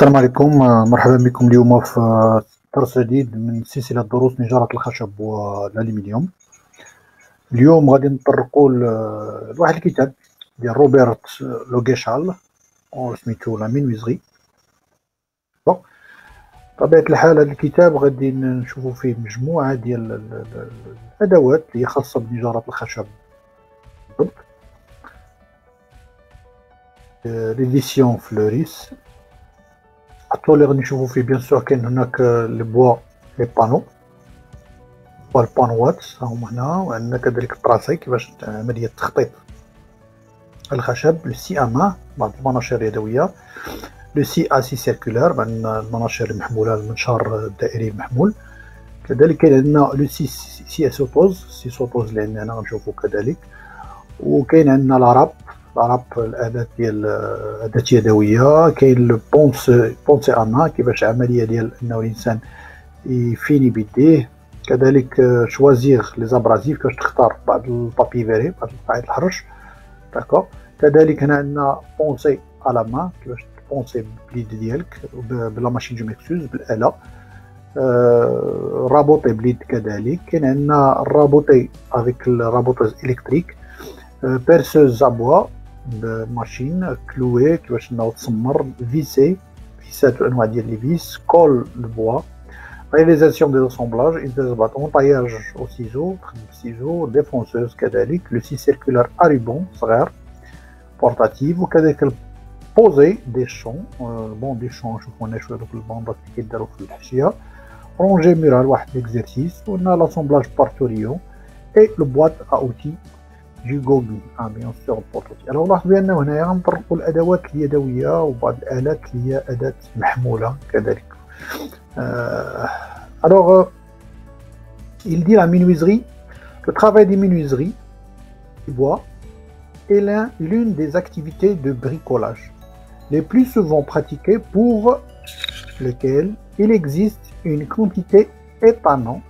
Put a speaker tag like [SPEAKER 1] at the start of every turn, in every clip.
[SPEAKER 1] السلام عليكم. مرحبا بكم اليوم في درس جديد من سلسلة دروس نجارة الخشب والألمنيوم. اليوم غادي نطرقوا لواحد الكتاب ديال روبرت لوغيشال سميتو لا مينويزغي. بطبيعة الحال هذا الكتاب غادي نشوفوا فيه مجموعة ديال الأدوات اللي خاصة بنجارة الخشب بالضبط. ليديسيون فلوريس حتى اللي غادي نشوفوا فيه بيان سور كاين هناك لي بوا لي بانو والبانوات هما هنا، وعندنا كذلك الطراسي كيفاش عملية تخطيط الخشب، لو سي امان بعض المناشير اليدوية، لو سي اسي سيركولار بعض المناشير المحمولة، المنشار الدائري المحمول، كذلك كاين عندنا لو سي سوتوز اللي عندنا هنا غنشوفوا كذلك، وكاين عندنا لاراب الأداة ديال أداة يدوية، كاين لو بونسي أمان كيفاش عملية ديال أنه الإنسان يفيني بيديه، كذلك شوازيغ لي زابرازيف كيفاش تختار بعض البابي فيري بعض قطعة الحرش داكوغ، كذلك هنا عندنا بونسي على مان كيفاش تبونسي باليد ديالك بلا ماشين جو ميكسوز بالآلة، رابوطي باليد كذلك، كاين عندنا الرابوطي افيك الرابوطوز إلكتريك، بيرسوز أبوا بماشين، كلوي كيفاش انه تسمر، فيسات وانواع ديال لي فيس، كول البوا، رياليزاسيون دي زوسومبلاج، انتاج باطون، طياج او سيزو تخدم بالسيزو، ديفونسوز كذلك، لو سي سيركولار اريبون صغير بورتاتيف، وكذلك بوزي دي شون بون دي شون نشوفو هنا شويه دوك البوندات اللي كيدارو في الحشيه، رونجي مورال واحد ليكزارسيس، وهنا لاسومبلاج بارتوريون اي لو بواط ا اوتي جيغوغي بيان سور بورتوتي. الوغ لاحظوا بأنه هنايا غنطرقوا الأدوات اليدوية وبعض الآلات اللي هي أداة محمولة كذلك. Alors, il dit la menuiserie, le travail des menuiseries du bois est l'une des activités de bricolage les plus souvent pratiquées, pour lesquelles il existe une quantité étonnante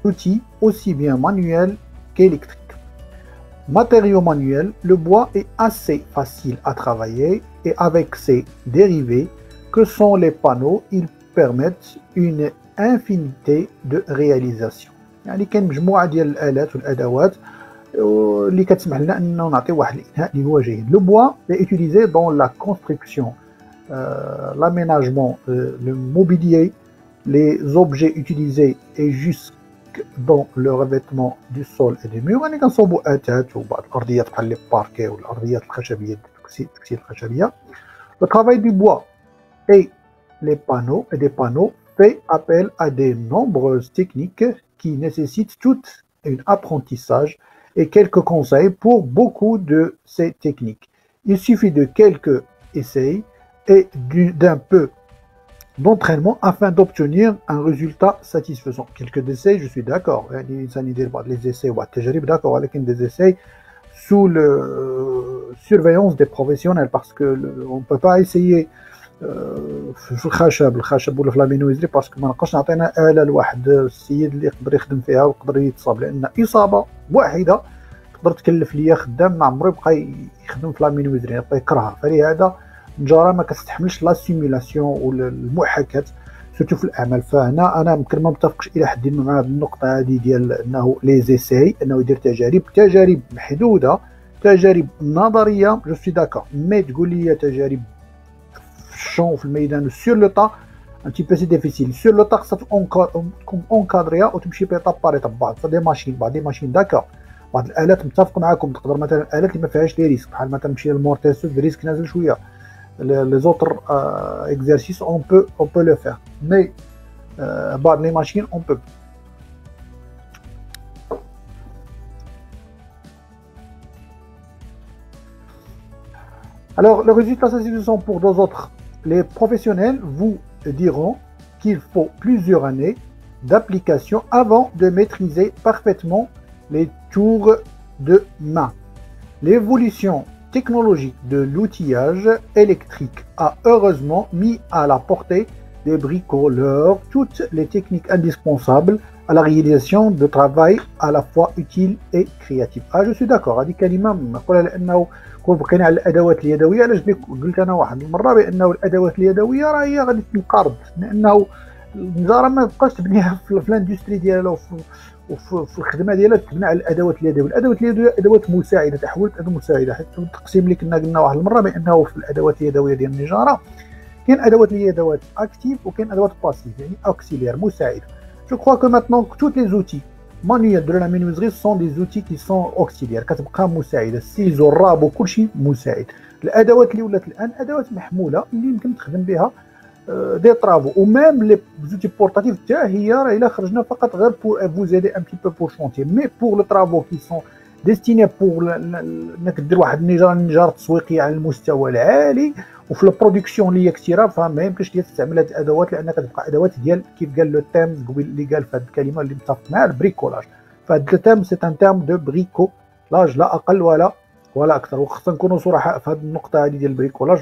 [SPEAKER 1] d'outils aussi bien manuels qu'électriques. Matériau manuel, le bois est assez facile à travailler et avec ses dérivés que sont les panneaux, ils permettent une infinité de réalisations. يعني كاين مجموعة ديال الآلات والأدوات اللي كتسمح لنا أنه نعطيو واحد الإنهاء اللي هو جيد. Le bois est utilisé dans la construction, l'aménagement, le mobilier, les objets utilisés et jusqu'à dans le revêtement du sol et des murs. يعني كنصوبوا آتات وبعض الأرضيات بحال لي باركي والأرضيات الخشبية التكسير الخشبية. Le travail du bois et les panneaux et des panneaux fait appel à de nombreuses techniques qui nécessitent tout un apprentissage et quelques conseils pour beaucoup de ces techniques. Il suffit de quelques essais et d'un peu d'entraînement afin d'obtenir un résultat satisfaisant. Quelques essais, je suis d'accord. Les essais, d'accord, avec des essais sous la surveillance des professionnels, parce qu'on ne peut pas essayer في الخشب ولا في لامينويزري باسكو ما نبقاش نعطينا آلة لواحد السيد اللي يقدر يخدم فيها ويقدر يتصاب، لأن إصابة واحدة تقدر تكلف ليا خدام ما عمرو يبقى يخدم في لامينويزري يبقى يكرهها. فلهذا النجارة ما كتستحملش لا سيميلاسيون ولا المحاكاة سورتو في الأعمال. فهنا أنا يمكن ما متفقش إلى حد ما مع هذه النقطة هذه ديال أنه لي زيساي أنه يدير تجارب محدودة، تجارب نظرية جو سوي داكور، مي تقول لي تجارب في الميدان سور لو طا ان تي بو سي ديفيسيل. سور لو طا خصها تكون اونكادريا وتمشي بايطاب بار ايطاب. بعض دي ماشين داكور، بعض الالات متفق معاكم تقدر مثلا الالات اللي ما فيهاش لي ريسك بحال مثلا تمشي للمورتيسو ريسك نازل شويه، لي زوتر اكزرسيس اون بو لو فير، مي بعض لي ماشين اون بو. Alors, le résultat satisfaisant pour deux autres, les professionnels vous diront qu'il faut plusieurs années d'application avant de maîtriser parfaitement les tours de main. L'évolution technologique de l'outillage électrique a heureusement mis à la portée des bricoleurs toutes les techniques indispensables à la réalisation de travail à la fois utile et créatif. Je suis d'accord. هذه كلمة نقولها لأنه كون بقينا على الأدوات اليدوية، علاش قلت أنا واحد المرة بأنه الأدوات اليدوية راه هي غادي تنقرض، لأنه النجارة ما بقاش تبنيها في الاندستري ديالها وفي الخدمة ديالها تبنى على الأدوات اليدوية. الأدوات اليدوية أدوات مساعدة، تحولت أدوات مساعدة، حيت التقسيم اللي كنا قلنا واحد المرة بأنه في الأدوات اليدوية ديال النجارة كاين أدوات اللي هي أدوات أكتيف وكاين أدوات باسيف، يعني أوكسيليير مساعدة. Je crois que maintenant tous les outils manuels de la menuiserie sont des outils qui sont auxiliaires، كتبقى مساعدة، السيزو الرابو كلشي مساعد. الأدوات اللي ولات الآن أدوات محمولة اللي يمكن تخدم بها دي طرافو، وميم لي زوتي بورتاتيف حتى هي راه إلا خرجنا فقط غير بور فوز ايدي ان بتي بو بور شونتي، مي بور لو طرافو كي سون ديستيني بور انك دير واحد النجار تسويقي على المستوى العالي وفي البرودكسيون اللي هي كثيره، فما يمكنش تستعمل هذه الادوات لانها كتبقى ادوات ديال كيف قال لو تيم قبيل اللي قال في هذه الكلمه اللي متفق معها البريكولاج. فهذا التيم سي ان تيم دو بريكولاج لا اقل ولا اكثر، وخصنا نكونوا صراحه في هذه النقطه هذه ديال البريكولاج،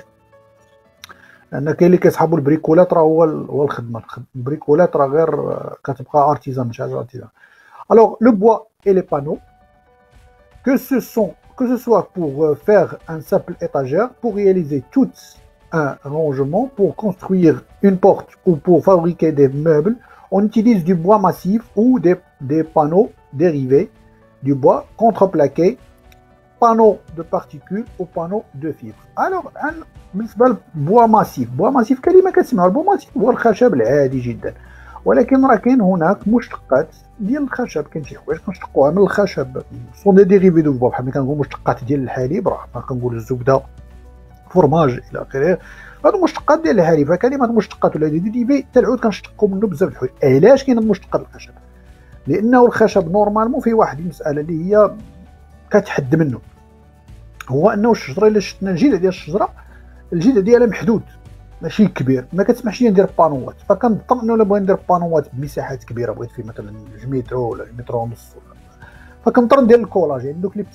[SPEAKER 1] لان كاين اللي كيسحبوا البريكولات راه هو الخدمه، البريكولات راه غير كتبقى ارتيزان ماشي حاجه ارتيزان. الوغ لو بوا اي لي بانو que ce soit pour faire un simple étagère, pour réaliser tout un rangement, pour construire une porte ou pour fabriquer des meubles, on utilise du bois massif ou des panneaux dérivés du bois contreplaqué, panneaux de particules ou panneaux de fibres. Alors, بالنسبة للبوا ماسيف، بوا ماسيف كلمة كتسمعوا، البوا ماسيف هو الخشب العادي جدا، ولكن راه كاين هناك مشتقات ديال الخشب، كاين شي حوايج كنشتقوها من الخشب سون دي ديريفي دو بوا، بحال ملي كنقول مشتقات ديال الحليب راه كنقول الزبده فرماج الى اخره، هادو مشتقات ديال الحليب. فكلمه مشتقات ولا ديريفي حتى العود كنشتقوا منه بزاف د الحوايج. علاش كاين مشتقات الخشب؟ لانه الخشب نورمالمون فيه واحد المساله اللي هي كتحد منه، هو انه الشجره الا شفنا الجذع ديال الشجره الجذع ديالها محدود ماشي كبير، ما كتسمحش لي ندير بانوات، فكنضطر انه الا بغيت ندير بانوات بمساحات كبيره، بغيت فيه مثلا 2 متر ولا متر ونص، فكنضطر ندير الكولاج، يعني دوك لي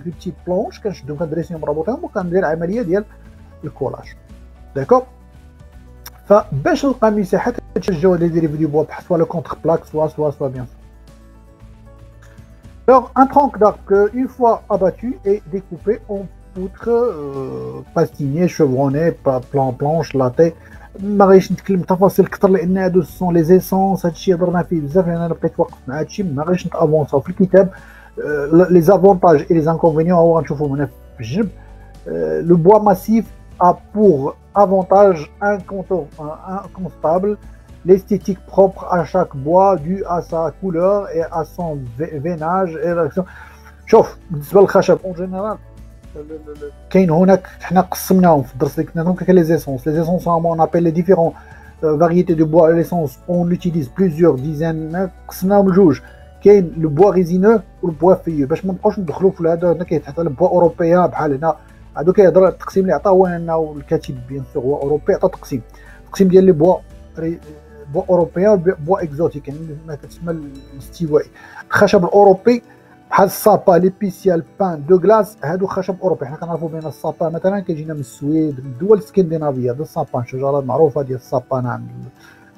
[SPEAKER 1] بتي بلونش كنشدهم كندريسيهم مربوطين وكندير عمليه ديال الكولاج. داكوغ، فباش نلقى مساحات كتشجعوا لي ديريفي دو بوا بحال سوا لو كونتر بلاك سوا بيان. Alors, un tronc d'arbre que, une fois abattu et découpé en poutres pastinées, chevronnées, planches, latées. ما غاديش نتكلم تفاصيل كثر لان هادو سون لي زيسونس، هادشي هضرنا فيه بزاف، لان انا بقيت واقف مع هادشي ما غاديش نافونساو في الكتاب. لي زافونتاج اي لي زانكونفينيون هو غنشوفوهم هنا في الجنب. لو بوا ماسيف a pour avantage incontestable l'esthétique propre à chaque bois dû à sa couleur et à son veinage et l'action. شوف بالنسبه للخشب اون جينيرال كاين هناك، حنا قسمناهم في الدرس اللي كنا درنا، كاين لي زيسونس. لي زيسونس اون ابل لي ديفيرون فاريتي دو بوا ليسونس اون لوتيليز بليزيور ديزان، قسمناهم لجوج، كاين لو بوا ريزينو والبوا فيو، باش ما نبقاوش ندخلوا في هذا. هنا كيتحط البوا اوروبيا بحال هنا، هادو كيهضر التقسيم اللي عطاه هو انه الكاتب بيان سور هو اوروبي، عطى التقسيم ديال لي بوا اوروبيا بوا اكزوتيك، يعني ما كتسمى الاستوائي. الخشب الاوروبي بحال الصابا لي بيسيال بان دو غلاس، هادو خشب اوروبي. حنا كنعرفوا بان الصابا مثلا كيجينا من السويد، من الدول الاسكندنافيه، دو الصابان شجره معروفه ديال الصابانه عند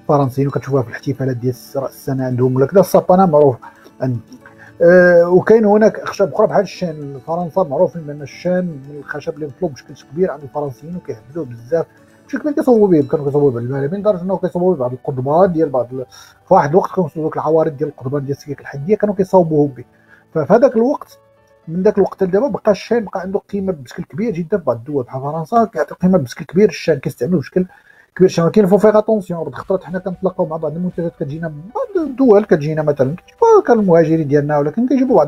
[SPEAKER 1] الفرنسيين، وكتشوفوها في الاحتفالات ديال راس السنه عندهم ولا كذا، الصابانه معروف. وكاين هناك خشب اخرى بحال الشان، فرنسا معروفين بان الشان من الخشب اللي مطلوب بشكل كبير عند الفرنسيين وكيحبدوه بزاف، بشكل كبير كيصوبوا به، كانوا كيصوبوا به المغربيين لدرجه انه كيصوبوا به بعض القضبان ديال في واحد الوقت كانوا دوك العوارض ديال القضبان ديال السكك الحديديه كانوا كيصوبوهم به. ففي هذاك الوقت من ذاك الوقت لدابا بقى الشان بقى عنده قيمه بشكل كبير جدا في بعض الدول بحال فرنسا، كيعطي قيمه بشكل كبير الشان، كيستعملوا بشكل كبير الشان. ولكن فو فيغ اتونسيون، بعض الخطرات حنا كنتلاقاو مع بعض المنتجات كتجينا من بعض الدول، كتجينا مثلا كان المهاجرين ديالنا، ولكن كيجيبوا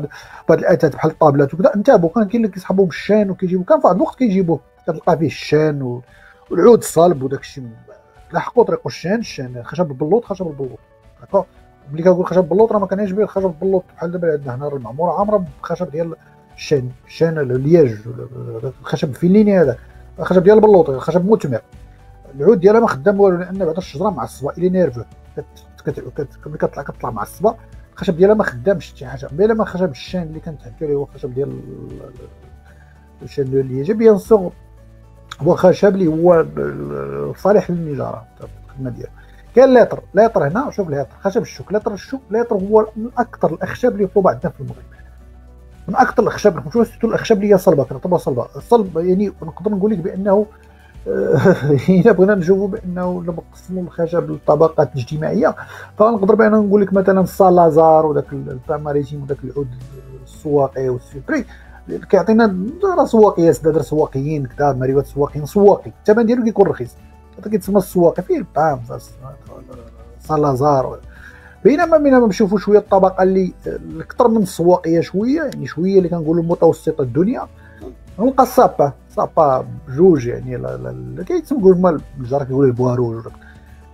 [SPEAKER 1] بعض الاثاث بحال الطابلات وكذا نتابعوا، كاين اللي كيسحبوا بالشان وكيجيبوا، كان في واحد الوقت كيجيبوه كتلقى فيه الشان والعود الصلب وداك الشيء، لحقوا طريقوا الشان خشب البلوط، داكوغ. ملي كنقول خشب البلوط راه ما كنعنيش به الخشب البلوط بحال دابا عندنا هنا المعموره عامره بخشب ديال الشان الياج، الخشب الفليني هذاك الخشب ديال البلوط، خشب مثمر، العود ديالها ما خدام والو، لان بعدا الشجره معصبه الى نيرفو، ملي كتطلع معصبه الخشب ديالها ما خدامش شي حاجه، بلا ما خشب الشان اللي كنتحكيو عليه هو خشب ديال الشان ديال الياج بيان سور، هو خشب اللي هو صالح للنجاره في الخدمه ديالو. كاين ليطر هنا، شوف ليطر خشب الشوك، ليطر هو من اكثر الاخشاب اللي يطلب عندنا في المغرب، من اكثر الاخشاب، سيرتو الاخشاب اللي هي صلبه كنعتبرها صلبه، الصلب يعني نقدر نقول لك بانه الا بغينا نجاوبوا بانه لما نقسموا الخشب للطبقات الاجتماعيه، فنقدر بان نقول لك مثلا الصالازار وداك الباماريتيم وداك العود السواقي والسوبري كيعطينا سواقيه، سدادر سواقيين كذا، مريوات سواقيين، سواقي الثمن ديالو كيكون رخيص، هذا كيتسمى السواقي، فيه البام صالازار. بينما نشوفوا شويه الطبقه اللي اكثر من السواقيه شويه، يعني شويه اللي كنقولوا متوسطه الدنيا، نلقى صابا بجوج، يعني كيتسموا هما الجار كيقولوا البواروج.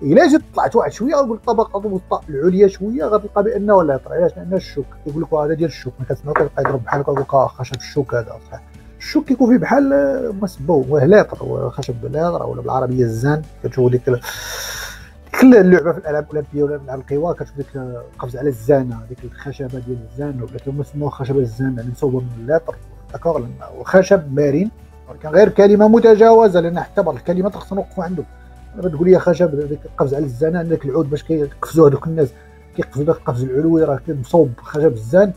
[SPEAKER 1] الا جيت طلعت واحد شويه غنقول الطبقه الوسطى العليا شويه غتلقى بانه لا يطرى، علاش؟ لان الشوك كيقول لك هذا ديال الشوك، ملي كتسمعو كيبقى يضرب بحال هكا خشب الشوك هذا صحيح. الشوك كيكون فيه بحال ما سموه لاطر، هو خشب لاطر ولا بالعربيه الزان، كتشوفوا ديك اللعبه في الالعاب الاولمبيه ولا العاب القوى كتشوف ديك القفز على الزانه، ديك الخشبه ديال الزان، ولا كما سموها خشبه الزان يعني مصوب من اللاطر داكوغ، وخشب مرن، ولكن غير كلمه متجاوزه، لان حتى بعض الكلمات خصنا نوقفوا عندهم. دابا تقول لي خشب ديك القفز على الزانه، عندك العود باش كيقفزوا هذوك الناس كيقفزوا داك القفز العلوي راه مصوب خشب الزان،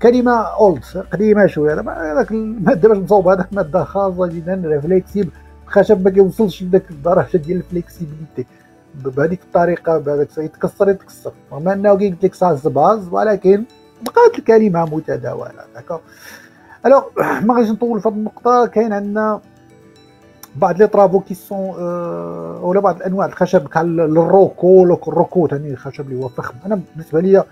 [SPEAKER 1] كلمه اولد قديمه شويه، هذاك الماده باش نصوب هذاك ماده خاصه جدا ريفليكسيب، الخشب ما كيوصلش لذاك الدرجه ديال الفليكسيبيليتي بهذيك الطريقه، بهذاك يتكسر رغم انه قلت لك ساز باز، ولكن بقات الكلمه متداوله داكوغ. الوغ ما غاديش نطول في هذه النقطه. كاين عندنا بعض لي طرافو كي سون ولا بعض الانواع الخشب بحال الروكو ثاني الخشب اللي هو فخم. انا بالنسبه لي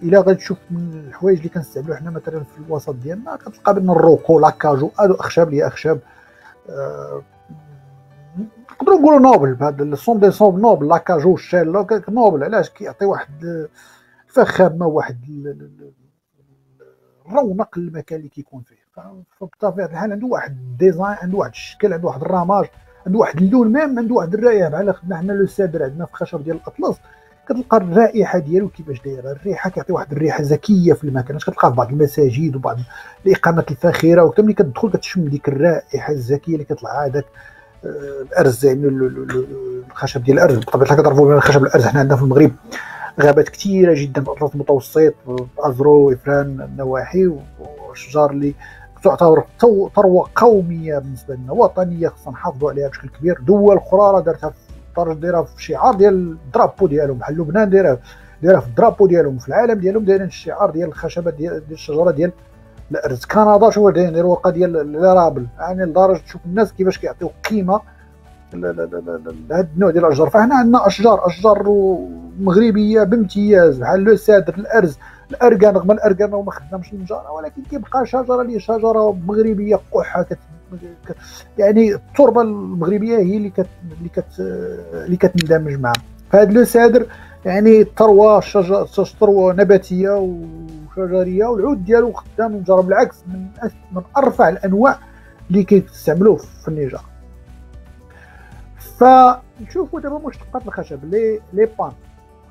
[SPEAKER 1] الا غتشوف من الحوايج اللي كنستعملوا حنا مثلا في الوسط ديالنا كتلقى بان الروكو لاكاجو هادو اخشاب اللي هي اخشاب نقدروا نقولوا نوبل، بهذا الصوم دي صوم نوبل، لاكاجو الشيل نوبل. علاش؟ كيعطي واحد الفخامه، واحد الرونق للمكان اللي كيكون فيه. فبطبيعه الحال عنده واحد الديزاين، عنده واحد الشكل، عنده واحد الراماج، عنده واحد اللون، ميم عنده واحد الرائحه. بحال خدنا حنا لو سادر عندنا في الخشب ديال الاطلس كتلقى الرائحه ديالو كيفاش دايره، الريحه كيعطي واحد الريحه زكيه في المكان، اش كتلقى في بعض المساجد وبعض الاقامات الفاخره، وقت ملي كتدخل كتشم ديك الرائحه الزكيه اللي كتطلع هذاك الارز، يعني الخشب ديال الارز. بطبيعه الحال كتعرفوا الخشب الارز حنا عندنا في المغرب غابات كثيره جدا في الاطراف المتوسط، ازرو افران النواحي، والاشجار اللي تعتبر ثروه قوميه بالنسبه لنا، وطنيه خصنا نحافظوا عليها بشكل كبير. دول اخرى راه دارتها دايرها في الشعار ديال الدرابو ديالهم، بحال لبنان دايرها في الدرابو ديالهم، في العالم ديالهم دايرين الشعار ديال الخشبه ديال الشجره ديال الارز. كندا شو دايرين الورقه ديال الرابل، يعني لدرجه تشوف الناس كيفاش كيعطيو قيمه لهذا النوع ديال الاشجار. فهنا عندنا اشجار مغربيه بامتياز بحال لو سادر، الارز، الاركان، رغم الاركان ما خدامش النجاره، ولكن كيبقى شجره اللي شجره مغربيه قحه يعني التربه المغربيه هي اللي كتندمج معها. فهاد لو سادر يعني ثروه نباتيه وشجريه، والعود ديالو خدام النجاره، بالعكس من ارفع الانواع اللي كيستعملوه في النجاره. فنشوفوا دابا مشتقات الخشب لي بان.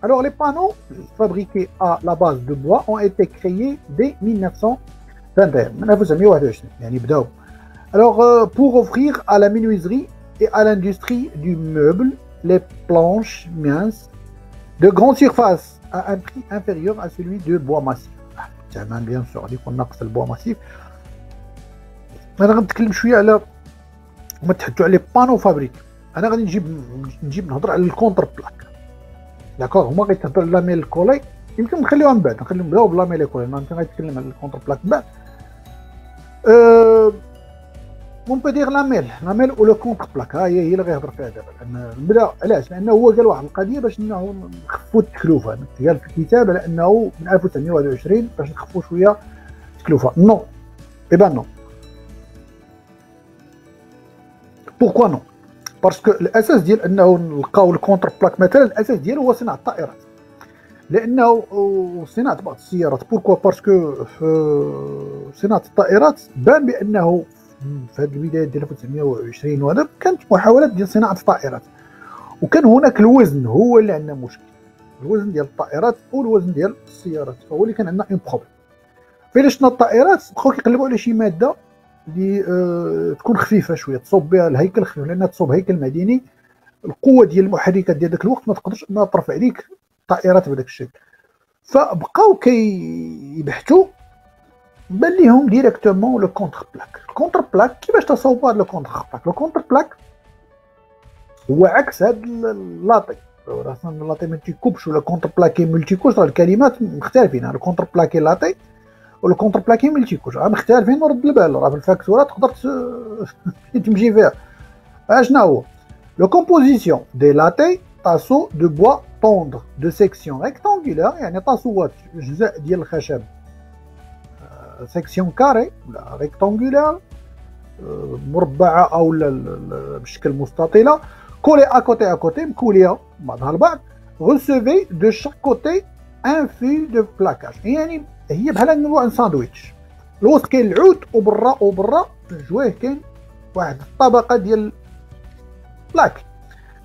[SPEAKER 1] Alors les panneaux fabriqués à la base de bois ont été créés dès 1921 يعني بداو. Alors pour offrir à la menuiserie et à l'industrie du meuble les planches minces de grande surface à un prix inférieur à celui de bois massif. تمام بيان سور غادي يكون ناقص البوا ماسيف. انا غنتكلم شويه على ما تحدثوا على لي بانو فابريك. انا غادي نجيب نهضر على الكونتر بلاك داكوغ. هما غيتهضر على لاميل كولي، يمكن نخليوها من بعد، نبداو بلاميل كولي، يمكن غيتكلم على الكونتر بلاك من بعد. مون بو دير لاميل او لو كونتر بلاك، ها هي اللي غيهضر فيها دابا. لان نبدا علاش؟ لانه هو قال واحد القضيه باش انه نخفوا التكلفه. قال في الكتاب على انه من 1921 باش نخفوا شويه التكلفه. نو ايبا نو. بوركوا نو؟ باسكو الاساس ديال انه نلقاو الكونتر بلاك مثلا، الاساس ديالو هو صناعه الطائرات، لانه صناعه بعض السيارات. بوركوا؟ باسكو صناعه الطائرات بان بانه في هذه البدايات ديال 1920 وهذا كانت محاولات ديال صناعه الطائرات، وكان هناك الوزن هو اللي عندنا مشكل، الوزن ديال الطائرات والوزن ديال السيارات هو اللي كان عندنا اون بروبليم. فاش شفنا الطائرات بقاو كيقلبوا على شي ماده اللي تكون خفيفه شويه، تصوب بها الهيكل خفيف، لانها تصوب هيكل معدني القوه ديال المحركات ديال داك الوقت ما تقدرش انها ترفع ليك طائرات بهذاك الشكل. فبقاو كيبحثوا، بان ليهم ديريكتومون لو كونتر بلاك. الكونتر بلاك كيفاش تصاوبوا هذا الكونتر بلاك؟ لو كونتر بلاك هو عكس هذا اللاطي. راسنا اللاطي ما تيكوبش، ولا كونتر بلاكي ملتي كوش، راه الكلمات مختلفين. الكونتر بلاكي لاطي والكونتر بلاكي ملتي كوش راه مختلفين، ورد البال راه في الفاكتوره تقدر تمشي فيها. اشنا هو لو كومبوزيسيون دي لاطي طاسو دو بوا طوندر دو سيكسيون ريكتانغولار، يعني طاسوات اجزاء ديال الخشب سيكسيون كاري ولا ريكتانغولار مربعه او بشكل مستطيله، كولي اكوتي اكوتي مكوليه بعضها البعض، غوسوفي دو شاك كوتي ان فيل دو بلاكاج، يعني هي بحال نوع ان ساندويتش. الوسط كاين العود وبرا الجواه كاين واحد الطبقه ديال بلاك.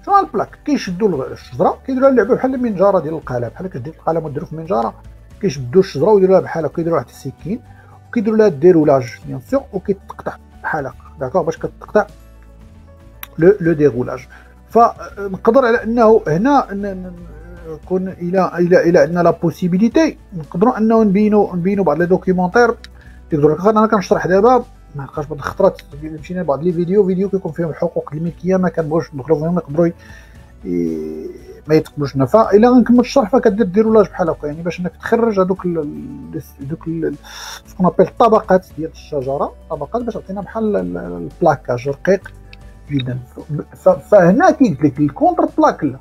[SPEAKER 1] شنو البلاك؟ كيشدوا الشجره كيديروا اللعبه بحال المنجاره ديال القلم، بحال كتدير القلم وديروا في منجاره، كيشدوا الشجره ويديروها بحال هكا، كيديروا واحد السكين وكيديروا لها ديرولاج بيان سور، وكيتقطع بحال هكا داكوغ باش كتقطع لو ديرولاج. فنقدر على انه هنا كون الى عندنا لا بوسيبيليتي نقدروا انه نبينوا بعض لي دوكيومونتير. تقدروا انا كنشرح دابا ما بقاش بعض الخطرات مشينا لبعض لي فيديو كيكون فيهم الحقوق الملكيه ما كنبغيوش ندخلوا فيهم، يقدروا ما يتقبلوش لنا. فالا غنكمل الشرح فكدير ديرولاج بحال هكا، يعني باش انك تخرج هذوك سكون ابيل الطبقات ديال الشجره، طبقات باش تعطينا بحال البلاكاج رقيق جدا. فهنا كيقول لك الكونتر بلاك لا،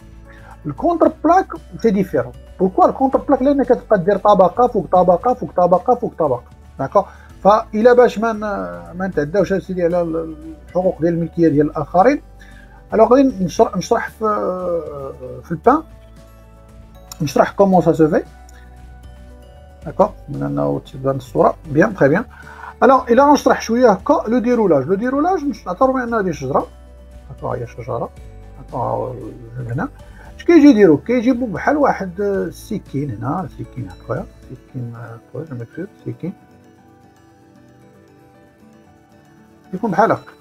[SPEAKER 1] الكونتر بلاك سي ديفيرون. بوركوا الكونتر بلاك؟ لان كتبقى دير طبقه فوق طبقه فوق طبقه فوق طبقه، داكوغ. فإلا باش ما نتعداوش سيدي على الحقوق ديال الملكيه ديال الاخرين، الوغ غادي نشرح في البان، نشرح كومون سا سو في، داكوغ، من انه تبان الصوره بيان تري بيان. الوغ الى غنشرح شويه هكا لو ديرولاج. لو ديرولاج نعتبروا بان هذه شجره، هكا هي شجره، هكا هنا اش كيجي يديروا؟ كيجيبوا بحال واحد السكين هنا، سكين هكايا، سكين هكايا مكتوب سكين يكون بحال هكا،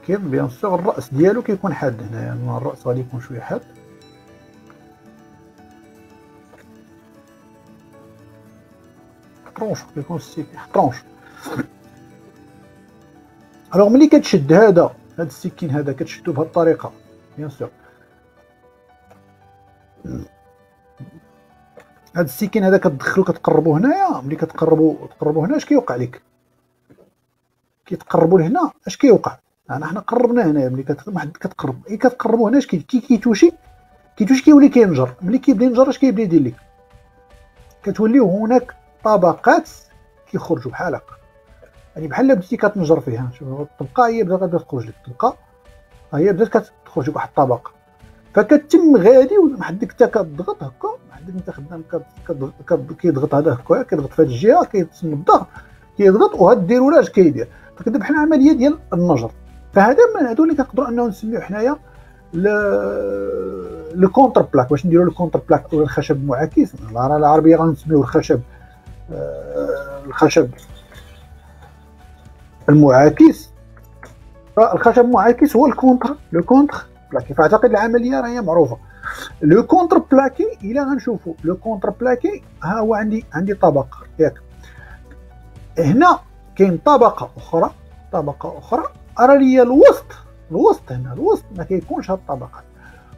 [SPEAKER 1] كاين بيان سور الراس ديالو كيكون حاد هنايا، يعني الراس غادي يكون شويه حاد، طرونش كيكون السكين طرونش. الوغ ملي كتشد هذا السكين هذا كتشدو بهذه الطريقه بيان سور، هذا السكين هذا كتدخلو كتقربو هنايا، ملي كتقربو هنا اش كيوقع لك؟ كيتقربوا لهنا اش كيوقع؟ حنا قربنا هنايا، ملي كتقرب كتقربوا هنا اش كيتوشي كيولي كينجر. ملي كيبدا ينجر اش كيبدا يدير لك؟ كتوليو هناك طبقات كيخرجوا بحال هكا، يعني بحال بديتي كتنجر فيها. شوف الطبقه هي بدات تخرج لك، الطبقه هي بدات كتخرج لك واحد الطبقه، فكتم غادي وحدك حتى كتضغط هكا، حدك انت خدام كيضغط هذا هكا، كيضغط في هذه الجهه كيتسمى الضغط، كيضغط وهذا الديرولاج كيدير، فكتبدا بحال العمليه ديال النجر. فهذا من هادو اللي كنقدروا انه نسميو حنايا لو كونتر بلاك. باش نديروا لو كونتر بلاك او الخشب المعاكس، العربيه غنسميوه الخشب المعاكس. فالخشب المعاكس هو لو كونتر بلاكي. فاعتقد العمليه راهي معروفه. لو كونتر بلاكي الى غنشوفوا لو كونتر بلاكي، ها هو عندي طبقه ياك، هنا كاين طبقه اخرى راه هي الوسط هنا الوسط ما كيكونش هاد الطبقات.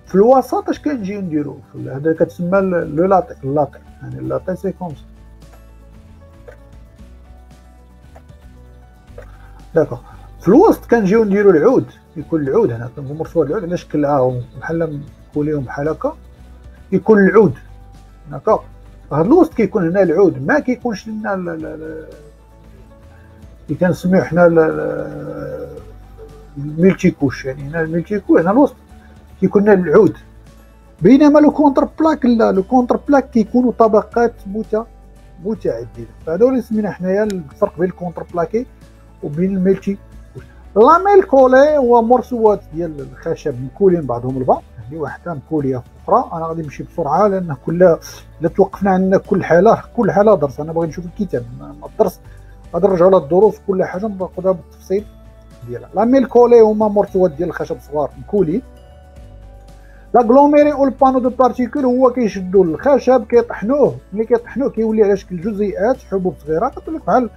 [SPEAKER 1] في الوسط اش كنجيو نديرو؟ هذا كتسمى لو لاطي، يعني اللاطي سي كوم سا، داكوغ. في الوسط كنجيو نديرو العود، يكون العود هنا كنقوم مرسوم العود على شكل بحال نكوليهم بحال هكا، يكون العود داكوغ. هاد الوسط كيكون هنا العود، ما كيكونش لنا اللي كنسميو حنا الملتي كوش، يعني هنا الملتي كوش هنا الوسط كيكون لنا العود. بينما لو كونتر بلاك لا، لو كونتر بلاك كيكونوا طبقات متعدده. فهذا اللي سمينا حنايا الفرق بين الكونتر بلاكي وبين الملتي كوش. لاميل كولي هو مرسوات ديال الخشب مكولين بعضهم البعض، يعني واحده مكوليه في اخرى. انا غادي نمشي بسرعه لان الا توقفنا عندنا كل حاله درس. انا باغي نشوف الكتاب، الدرس غادي نرجعوا للدروس كل حاجه ناخذها بالتفصيل ديالها. لا ميل كولي هما مرتوات ديال الخشب صغار مكولين. لاغلوميري او البانو دو بارتيكول هو كيشدوا الخشب كيطحنوه، ملي كيطحنوه كيولي على شكل جزيئات حبوب صغيره كتولي بحال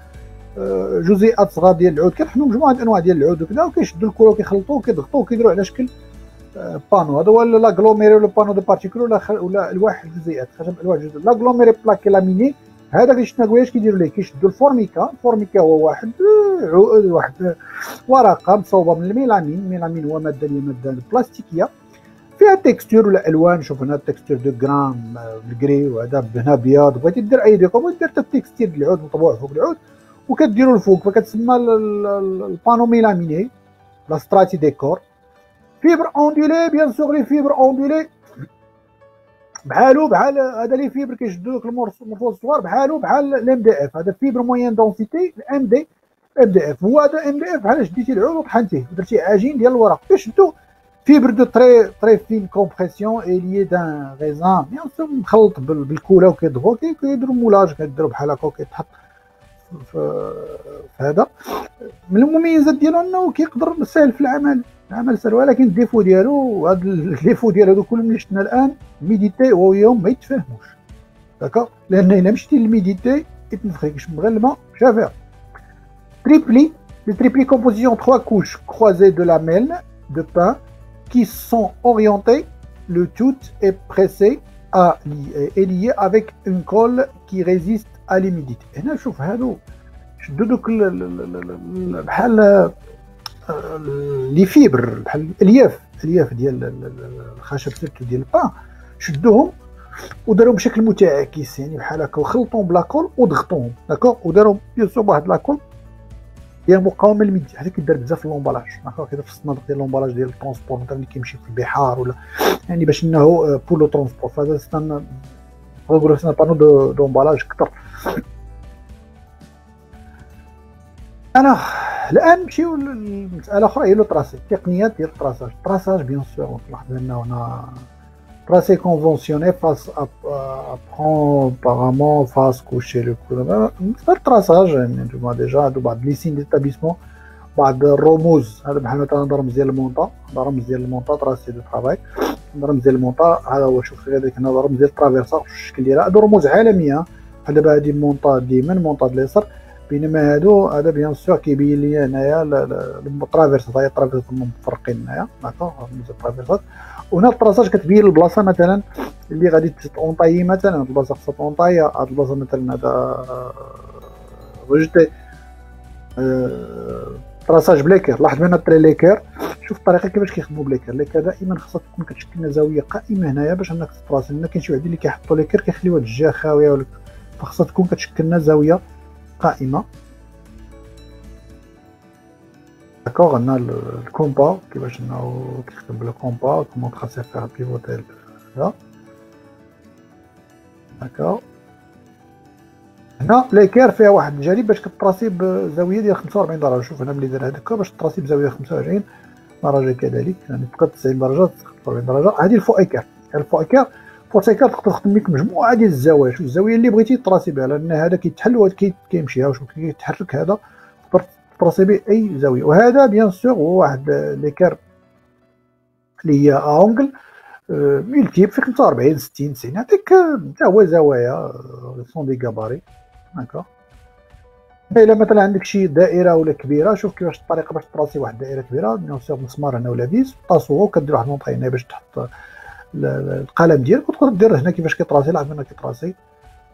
[SPEAKER 1] جزيئات صغار ديال العود. كيطحنوا مجموعه انواع ديال العود وكذا وكيشدوا الكره وكيخلطوه وكيضغطوه وكيديروا على شكل بانو. هذا هو لاغلوميري ولا بانو دو بارتيكول ولا الواح الجزيئات خشب الواح الجزيئات. لاغلوميري بلاكي لاميني هذا اللي شفنا قبيله كيديروا ليه كيشدوا الفورميكا. الفورميكا هو واحد ورقه مصوبه من الميلامين. الميلامين هو ماده اللي ماده بلاستيكيه فيها تكستور ولا الوان. شوف هنا التكستور دو جرام بالكري وهذا هنا ابيض. بغيتي دير اي ديكور بغيتي دير التكستير ديال العود مطبوع فوق العود وكديروا الفوق فكتسمى البانو ميلاميني لا ستراتي ديكور. فيبر اوندولي بيان سور لي فيبر اوندولي بحال هذا لي فيبر كيشدوا لك المورفوز الصغار بحال الام دي اف. هذا فيبر موين دونسيتي الام دي اف. هو هذا ام دي اف بحال شديتي العود وطحنتيه ودرتي عجين ديال الورق كيشدو فيبر دو تري فين كومبريسيون اي لي دان ريزان بيان سور مخلط بالكولا وكيضغطوا كيديروا مولاج كيديروا بحال هكا وكيتحط في هذا. من المميزات ديالو انه كيقدر سهل في العمل سهل، ولكن الديفو ديالو هذا الديفو ديال هذو كلهم اللي شفنا الان ميديتي ويوم ما يتفاهموش داكا، لان الا مشيتي للميديتي يتنفخ كيش مغلمه شافع. Tripli, le tripli composition 3 couches croisées de lamelles de pain qui sont orientées, le tout est pressé et lié avec une colle qui résiste à l'humidité. هنا شوف هادو شدوا دوك بحال لي فيبر بحال الالياف ديال الخشب سيرتو ديال البان شدوهم وداروهم بشكل متعاكس يعني بحال هكا وخلطوهم بلاكول وضغطوهم داكوغ وداروهم بيان سور بواحد لاكول ديال المقاومه للميدي. هذا كيدار بزاف في اللومبالاج داكوغ كيدار في الصناديق ديال اللومبالاج ديال الترونسبور مثلا اللي كيمشي في البحار ولا يعني باش انه بور لو ترونسبور. فهذا سيتان نقولوا سيتان بانو دومبالاج كثر. انا الان نمشيو لمساله اخرى هي لو تراسي. التقنيات ديال التراساج بيان سور تلاحظ انه هنا tracé conventionné face à prendre apparemment face coucher le coup. Le traçage نتوما ديجا هادو بعض لي سين ديتابيسمون بعض الرموز. هذا بحال مثلا رمز ديال المونطا، رمز ديال المونطا تراسي دو طرافاي، رمز ديال المونطا هذا هو. شوف هذاك هنا رمز ديال الترافيرسا الشكل ديالها. هادو رموز عالميه بحال دابا هادي المونطا اليمين المونطا اليسار، بينما هذا بيان سور كيبين لي هنايا الترافيرسا هي الترافيرسا مفرقين هنايا داكوغ رمز الترافيرسات. وهنا الطراساج كتبين البلاصه مثلا اللي غادي تونطايي مثلا هاد البلاصه خصها تونطايا هاد البلاصه مثلا هذا ريجتي طراساج بليكير. لاحظ بان الطري ليكير شوف الطريقه كيفاش كيخدموا بليكير. ليكير دائما خصها تكون كتشكل لنا زاويه قائمه هنايا باش انك تطراسي، لان كاين شي واحد اللي كيحطوا ليكير كيخليو هاد الجهه خاويه ولا فخصها تكون كتشكل لنا زاويه قائمه. داكوغ عندنا الكومبا كيفاش انه كيخدم بالكومبا كومون تراسي فيها بيفوتيل هذا داكوغ. هنا ليكير فيها واحد الجانب باش كتراسي بزاويه ديال 45 درجه. شوف هنا ملي دار هذاك باش تراسي بزاويه 25 درجه كذلك يعني تبقى 90 درجه 45 درجه. هذه الفوائكر الفوائكر تقدر تخدم لك مجموعه ديال الزوايا. شوف الزاويه اللي بغيتي تراسي بها لان هذا كيتحل وهذا كيمشي. ها شوف كيتحرك هذا تراسي به اي زاويه. وهذا بيان سور هو واحد ليكير اللي هي اونغل ملتيب في 45 60 90 يعطيك حتى هو زوايا سون دي غاباري هكا. الا مثلا عندك شي دائره ولا كبيره شوف كيفاش الطريقه باش تراسي واحد الدائره كبيره بيان سور مسمار هنا ولا فيس طاسوها وكدير واحد النقطه هنا باش تحط القلم ديالك وتقدر دير هنا كيفاش كيطراسي. لاحظ هنا كيطراسي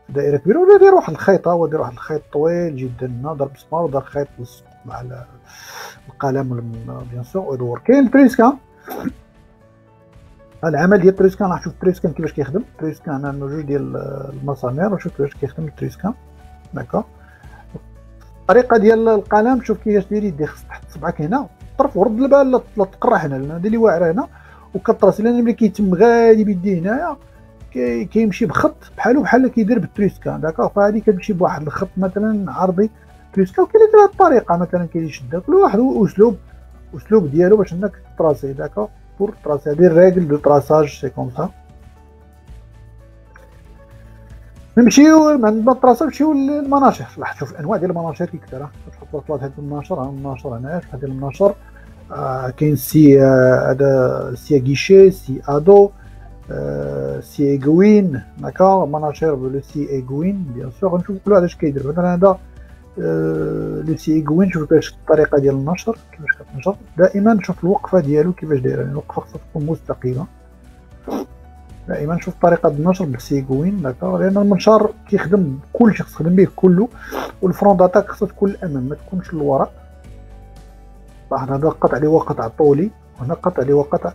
[SPEAKER 1] دائره كبيره ولا دير واحد الخيطه ودير واحد الخيط طويل جدا هنا ضرب مسمار ودار خيط مع القلم بيان سور ودور. كاين التريسكان العمل ديال التريسكان. راح نشوف التريسكان كيفاش كيخدم. التريسكان عندنا جوج ديال المسامير وشوف كيفاش كيخدم التريسكان داكوغ. الطريقه ديال القلم شوف كيفاش ديري يدي خص تحط صبعك هنا طرف ورد البال لا تقرح هنا لان دير لي واعره هنا وكتراسي لان ملي كيتم غادي بيديه هنايا كيمشي بخط بحال كيدير بالتريسكان داكوغ. فهادي كتمشي بواحد الخط مثلا عرضي تريسكان وكاين هاد الطريقه مثلا كاين اللي يشدها كل واحد اسلوب ديالو باش انك تراسي داكوغ. pour tracer des règles de traçage c'est comme ça. نمشيو من الطراسه نمشيو للمناشر. لاحظ شوف الانواع ديال المناشر كي كثر. شوف هاد المناشر هنايا، شوف هاد المناشر كاين سي هذا سي غيشي، سي ادو، سي ايغوين، داكور. مناشر لو سي ايغوين بيان سور. نشوف كل واحد اش كيدير. مثلا هذا لو سي ايغوين، شوف كيفاش الطريقه ديال النشر، كيفاش كتنشر. دائما شوف الوقفه ديالو كيفاش دايره، يعني الوقفه خصها تكون مستقيمه. دائما نشوف طريقه النشر بالسيكوين، داكوغ، لان المنشار كيخدم كلشي، خص تخدم به كله. والفرون داتاك خصها تكون للامام، ما تكونش للوراء. لاحظ هذا قطع اللي هو قطع طولي، وهنا قطع اللي هو قطع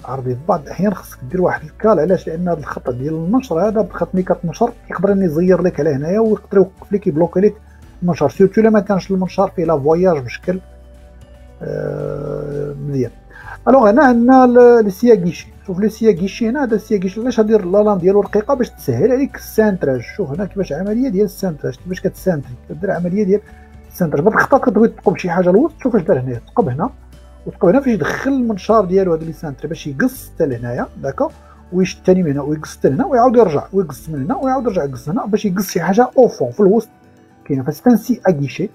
[SPEAKER 1] عرضي. في بعض الاحيان خصك دير واحد الكال. علاش؟ لان هذا الخط ديال النشر هذا بخط ملي كتنشر يقدر يزير لك على هنايا، ويقدر يوقف لك، يبلوكي لك المنشار، سيرتو الا ما كانش المنشار فيه لا فواياج بشكل مزيان. الوغ هنا عندنا السياكيشي. شوف لو سياكيشي هنا، هذا السياكيشي علاش غادير لا لام ديالو رقيقه باش تسهل عليك السانتراج. شوف هنا كيفاش العمليه ديال السانتراج، كيفاش كتسانتري، كدير عمليه ديال السانتراج. بعض الخطات كتبغي تثقب شي حاجه الوسط، شوف اش دار هنا، ثقب هنا وثقب هنا فاش يدخل المنشار ديالو هذا اللي سانتري باش يقص حتى لهنايا، داكوغ، ويشد ثاني من هنا ويقص حتى لهنا ويعاود يرجع ويقص من هنا ويعاود يرجع يقص هنا باش يقص شي حاجه او فون في الوسط كاينه. فسي سي اكيشي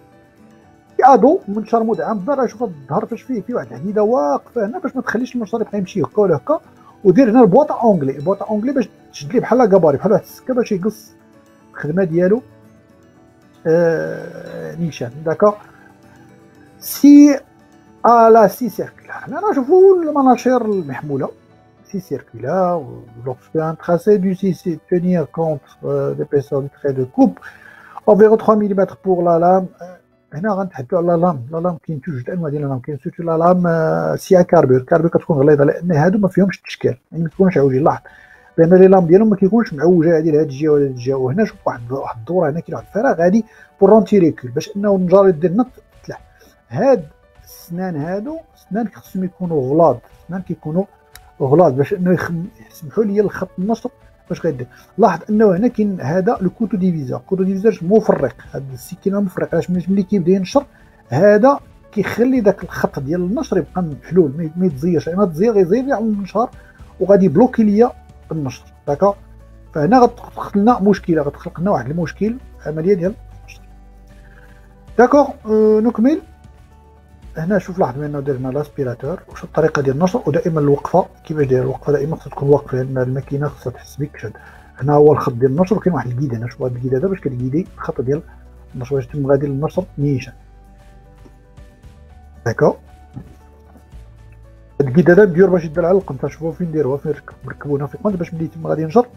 [SPEAKER 1] ادو منشار مدعم بالظهر. شوف الظهر فاش فيه واحد الحديده واقفه هنا باش ما تخليش المنشار يبقى يمشي هكا ولا هكا. ودير هنا البواطه اونغلي، البواطه اونغلي باش تشد ليه بحال كاباري، بحال واحد السكه باش يقص الخدمه ديالو نيشان، داكوغ. سي لا سي سيركولار. هنا نشوفوا المناشير المحموله سي سيركولار. لوكسكو ان تراسي دو سي تونير كونت ليبيسور دو تري دو كوب environ 3 ملم pour la lame. هنا غنتحدثوا على لا لام كاين جوج انواع ديال لا لام. كاين سيرتو لا لام سي كاربور كتكون غليظه، لان هادو ما فيهمش التشكال، يعني ما كيكونوش عوجين. لاحظ بان لي لام ديالهم ما كيكونش معوجه هادي لهاد الجهه ولا هاد الجهه. وهنا شوف واحد الدوره، هنا كاين واحد الفراغ هادي بور رونتيريكول باش انه النجار ديالنا تطلع. هاد السنان هادو سنان خصهم يكونوا غلاظ، سنان كيكونوا غلاظ باش انه يسمحوا لي الخط النشر باش غيدير. لاحظ انه هنا كاين هذا لو كوتو ديفيزور. كوتو ديفيزور مفرق، هذا السكينه مفرق. علاش؟ ملي كيبدا ينشر هذا كيخلي داك الخط ديال النشر يبقى محلول، ما يتزيرش. لان تزير غيزير لي على النشار وغادي بلوكي ليا النشر، داكوغ. فهنا غتخلق لنا مشكله، غتخلق لنا واحد المشكل عمليه ديال النشر، داكوغ. نكمل. هنا شوف لاحظ بانه درنا لاسبيراتور وشوف الطريقه ديال النشر. ودائما الوقفه كيفاش داير الوقفه، دائما خصها تكون واقفه لان الماكينه خصها تحس بك شاد. هنا هو الخط ديال النشر وكاين واحد الكيد هنا. شوف هذا الكيد هذا باش كتكيدي الخط ديال النشر باش تم غادي النشر نيشان، داكو. هاد الكيد هذا مديور باش يدير على القنت. شوفوا فين نديروها، فين نركبوها في القنت باش ملي يتم غادي ينشر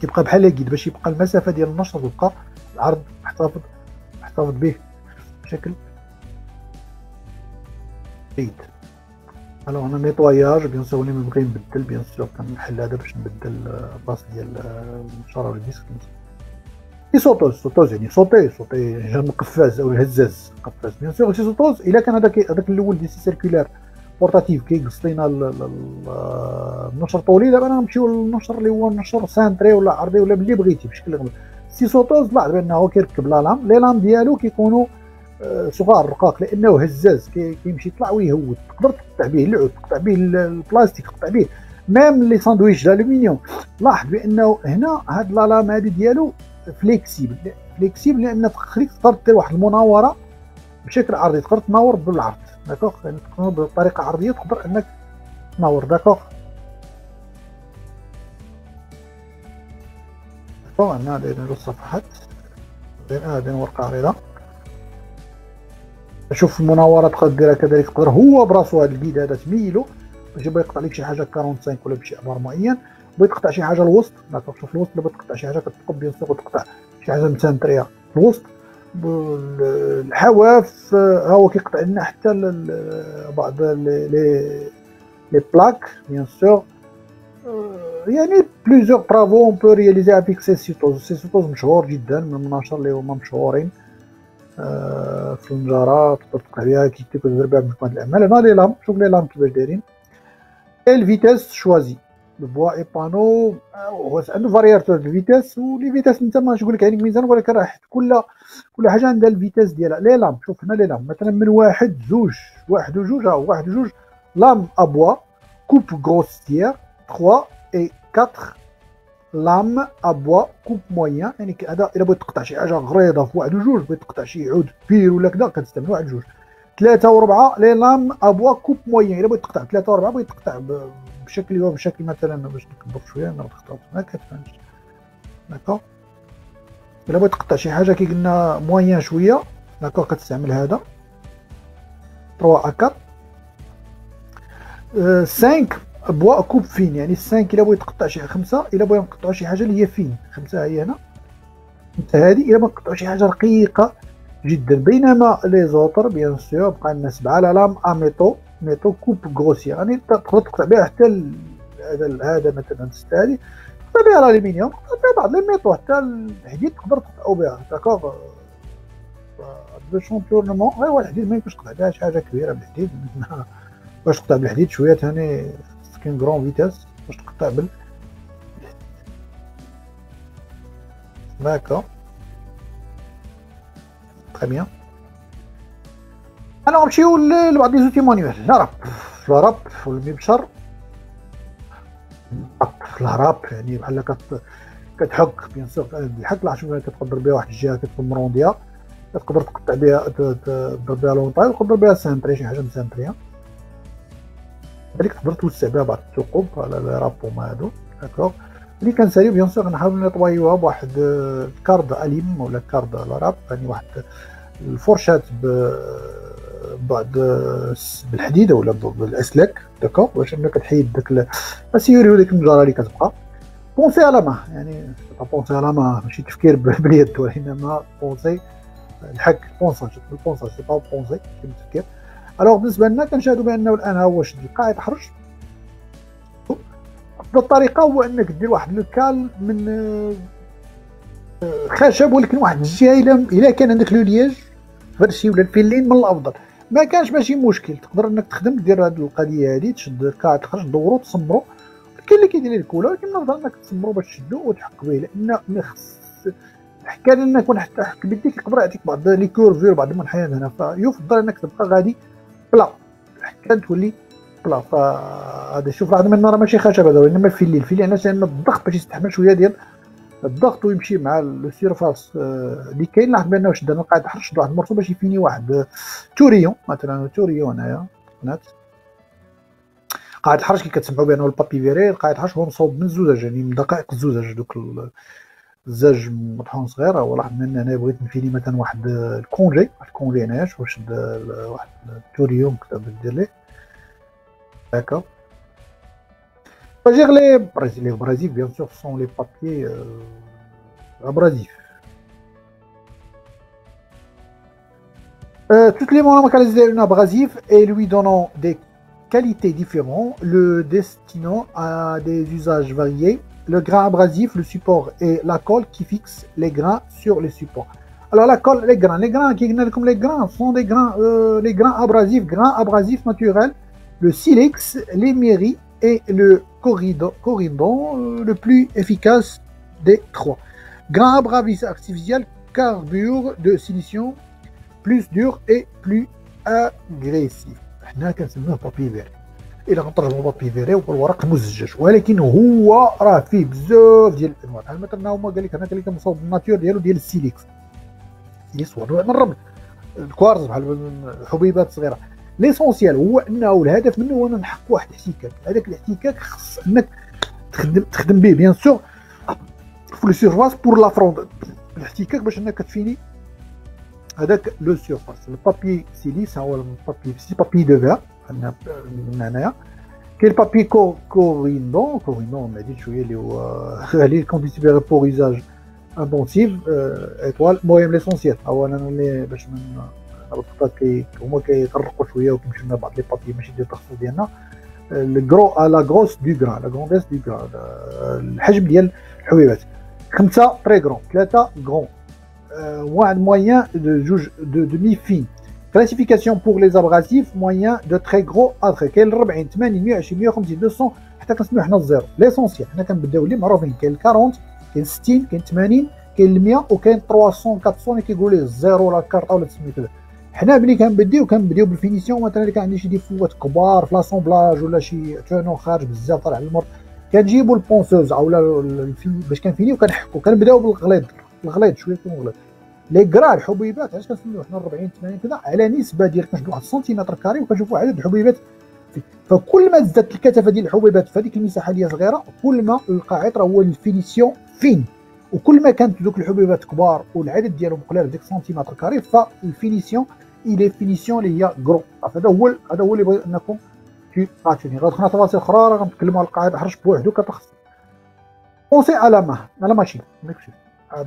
[SPEAKER 1] كيبقى بحال كيد، باش يبقى المسافه ديال النشر تبقى العرض محتفظ به بشكل جيد. الوغ انا نيطواياج بيان سور. اللي بغي نبدل بيان سور كنحل هذا باش نبدل الباص ديال المنشار ولا الديسك. سوطوز يعني صوتي جا قفاز او هزاز قفاز بيان سور. سي سوطوز الا كان هذاك الاول دي سي سيركولار بورتاتيف كيقص لينا النشر طولي. دابا انا نمشيو للنشر اللي هو النشر سانتري ولا عرضي ولا باللي بغيتي بشكل غلط. سي سوطوز لاحظ بانه كيركب لا لام، لي لام ديالو كيكونوا صغار رقاق لانه هزاز كيمشي يطلع ويهود. تقدر تقطع به العود، تقطع به البلاستيك، تقطع به ميم لي ساندويتش الالومنيوم. لاحظ بانه هنا هاد لا لام هادي ديالو فليكسيبل لان تخليك تقدر دير واحد المناوره بشكل عرضي، تقدر تناور بالعرض، داكوغ. يعني تكون بطريقه عرضيه تقدر انك تناور، داكوغ. هنا دايرين الصفحات، دايرين ورقه عريضه. شوف المناوره تقدر ديرها كذلك. تقدر هو براسو هذا البيد هذا تميلو باش يبغي يقطع لك شي حاجه 45 ولا بشي عبار معين. بغيت تقطع شي حاجه الوسط، داكوغ. شوف الوسط الا بغيت تقطع شي حاجه كتقب بيان سور وتقطع شي حاجه مسانتريه في الوسط. الحواف ها هو كيقطع لنا حتى بعض لي بلاك بيان سور. يعني بليزيور برافو اون بو رياليزي افيك سي سيتوز. سي سيتوز مشهور جدا من المناشر اللي هما مشهورين في النجاره، تقدر تقطع بها كي تدير بها مجموعه الاعمال. هنا لي لام، شوف لي لام كيفاش دايرين. الفيتاس شوازي بوا اي بانو، هو عنده فارياتور دو فيتاس. ولي فيتاس انت ماشي نقول لك عينك ميزان، ولكن راه كل حاجه عندها الفيتاس ديالها. لي لام شوف هنا لي لام مثلا من واحد وجوج ها واحد وجوج لام ابوا كوب غروسيير 3 et 4 لام ابوا كوب مويان، يعني هذا الا بغيت تقطع شي حاجه غريضه في واحد وجوج، بغيت تقطع شي عود كبير ولا كذا كتستعمل واحد جوج. 3 و4 لي لام ابوا كوب مويان، الا بغيت تقطع 3 و4 بغيت تقطع بشكل مثلا باش نكبر شويه نختار ما كتبانش. داكوغ الا بغيت تقطع شي حاجه كي قلنا مويان شويه، داكوغ كتستعمل هذا 3 ا 4. 5 بوا كوب فين، يعني 5 الا بغيت تقطع شي 5 الا بغينا نقطعوا شي حاجه اللي هي فين، 5 هي هنا هذه الا بغينا نقطعوا شي حاجه رقيقه جدا. بينما لي زوتر بيان سور بقى لنا 7 لا لام ا ميتو كوب غروسيير، يعني تقدر تقطع بها حتى هذا مثلا 6 هذه تقطع بها الالومنيوم، تقطع بها بعض لي ميتو حتى الحديد تقدر تقطعوا بها. داكوغ دو شامبيونمون غير هو الحديد ما يمكنش تقطع بها شي حاجه كبيره بالحديد باش تقطع بالحديد شويه ثاني سكين غرون فيتاس باش تقطع بالحديد. داكوغ تري بيان. انا نمشيو لبعض لي زوتي مانيوال. لا راب والمبشر. لا راب يعني بحال كتحك بيان سور الحك لا شوف كتقدر بها واحد الجهه كتمرونديها، تقدر تقطع بها تضرب بها لونطاي وتقدر بها سانتري شي حاجه مسانتريه، هذيك تقدر توسع بها بعض الثقوب على لي رابوما هادو. داكوغ ملي كنساليو بيان سور نحاول نطويوها بواحد الكارد اليم ولا كارد لا راب، يعني واحد الفرشات بعد بالحديده ولا بالاسلاك. داكوغ باش انك تحيد داك بس يوريو ديك النجاره اللي كتبقى. بونسي على ما يعني بونسي على ما ماشي تفكير باليد وانما بونسي الحك بونساج بالبونساج سي با بونسي كيما التفكير. الوغ بالنسبه لنا كنشاهدوا بانه الان ها هو شد القاعده حرج. افضل الطريقه هو انك دير واحد الكال من خشب، ولكن واحد الجهه الا كان عندك لو لياج فرشي ولا الفيلين من الافضل. ما كانش ماشي مشكل تقدر انك تخدم دير هذه القضيه هذه تشد الكاع تخرج دورو تصمرو. كاين اللي كيدير الكولا ولكن الافضل انك تصمرو باش تشدو وتحك به، لان ما خص الحكايه انك حتى حك بيديك يقدر يعطيك بعض لي كورفير بعض المنحنيات هنا، فيفضل انك تبقى غادي بلا الحكايه تولي بلا. فهذا شوف راه من راه ماشي خشب هذا وانما الفيلين علاش؟ لان الضغط باش يستحمل شويه ديال الضغط ويمشي مع لو سيرفاس اللي كاين. لاحظ بانه شد انا قاعد نحرش واحد المرسوم باش يفيني واحد توريون مثلا توريون هنايا بنات قاعد نحرش كي كتسمعوا بانه البابي فيري قاعد نحرش هو مصوب من الزجاج، يعني من دقائق الزجاج دوك الزاج مطحون صغير. هو لاحظ ان انا بغيت نفيني مثلا واحد الكونجي هنايا شوف شد واحد التوريون كتب دير ليه هكا. Les abrasifs, bien sûr, sont les papiers abrasifs. Toutes les monomarques un abrasif et lui donnant des qualités différentes, le destinant à des usages variés. Le grain abrasif, le support et la colle qui fixe les grains sur les supports. Alors la colle, les grains qui comme les grains sont des grains, les grains abrasifs naturels, le silex, l'émery et le corridon, le plus efficace des trois. Grain abrasif artificiel, carbure de silicium, plus dur et plus agressif. حنا كنسموه بابي فيري. الى غنترجموا بابي فيري هو الورق المزجاج، ولكن هو راه فيه بزاف ديال الانواع. بحال مثلا هما قال لك هنا قال لك مصوب الناتور ديالو ديال السيليكس. السيليكس هو نوع من الرمل الكوارز بحال الحبيبات صغيره. ليسونسيال هو انه الهدف منه هو نحك واحد الاحتكاك. هذاك الاحتكاك خص انك تخدم به بيان سور في لو سيرفاس بور لا فروند الاحتكاك باش انك تفيني هذاك لو سيرفاس. البابي سيليس هو البابي سي بابي دو فير عندنا هنايا. كاين البابي كوريندون معديل شويه اللي هو اللي كونتيسيبيغ بور يوزاج انتونسيف ايطوال. المهم ليسونسيال اولا اللي باش الخطات هما كيطرقوا شويه وكيمشيو لنا بعض لي بابي ماشي ديال التخصص ديالنا. الكرو لا غروس دو غران لا غرونديس دو غران الحجم ديال الحبيبات. 5 تري غرون 3 غرون واحد موين جوج دو مي فين. كلاسيفيكاسيون بور لي ابراسيف موين دو تري غرو ادخي كاين 40 80 120 150 200 حتى كنسميو حنا الزيرو. ليسونسيال حنا كنبداو اللي معروفين كاين 40 كاين 60 كاين 80 كاين 100 وكاين 300 400 اللي كيقول ليه الزيرو ولا الكارطه ولا تسميتو. حنا ملي كنبداو بالفينيسيون مثلا اللي كان عندي شي ديفوات كبار في لاسومبلاج ولا شي تونو خارج بزاف طالع للمر كنجيبوا البونسوز او باش كنفينيو كنحكوا كنبداو بالغليظ شويه يكون غليظ لي كرا الحبيبات علاش كنسميو حنا 40 80 كذا على نسبه ديال كنشدو 1 سنتيمتر كاري وكنشوفوا عدد الحبيبات فكل ما زادت الكثافه ديال الحبيبات في هذيك المساحه اللي هي صغيره كل ما القاعد راه هو الفينيسيون فين وكل ما كانت دوك الحبيبات كبار والعدد ديالهم قليل بديك سنتيمتر كاري فالفينيسيون الى فينيسيون اللي هي كرو. هذا هو اللي بغيت انكم تعرفوني. غندخلنا تفاصيل اخرى راه غنتكلموا على القاعده حرش بوحدو كتخص بونسي على ماشين ماشي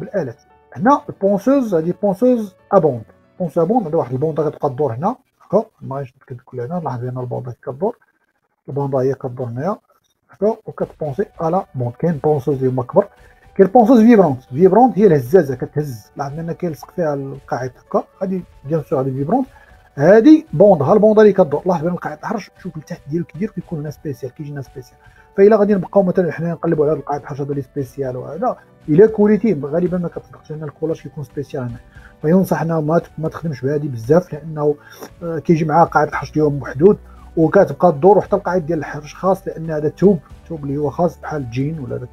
[SPEAKER 1] بالالات. هنا البونسوز هذه بونسوز ابوند بونسوز ابوند عندها واحد البوندا كتبقى تدور هنا هكا ما غاديش نتكد كل هنا لاحظ هنا البوندا كتدور البوندا هي كتدور هنايا هكا وكتبونسي على بوند. كاين بونسوز اللي هما كبر كاين بونسوز فيبرونت هي الهزازه كتهز لاحظ هنا كيلصق فيها القاعد هكا هذه بيان سور هذه فيبرونت هذه بوندا البوندا اللي كتدور لاحظ بان القاعد تحرش شوف التحت ديالو كيدير كيكون هنا سبيسيال كيجينا سبيسيال. فإلا غادي نبقاو مثلا حنا نقلبوا على القاعد حاجه هذا لي سبيسيال وهذا الا كوليتي غالبا ما كتصدقش لان الكولاج كيكون سبيسيال هنا فينصحنا ما تخدمش بهذه بزاف لانه كيجي معاه قاعد الحرش ديالهم محدود وكتبقى تدور وحتى القاعد ديال الحرش خاص لان هذا التوب اللي هو خاص بحال الجين ولا داك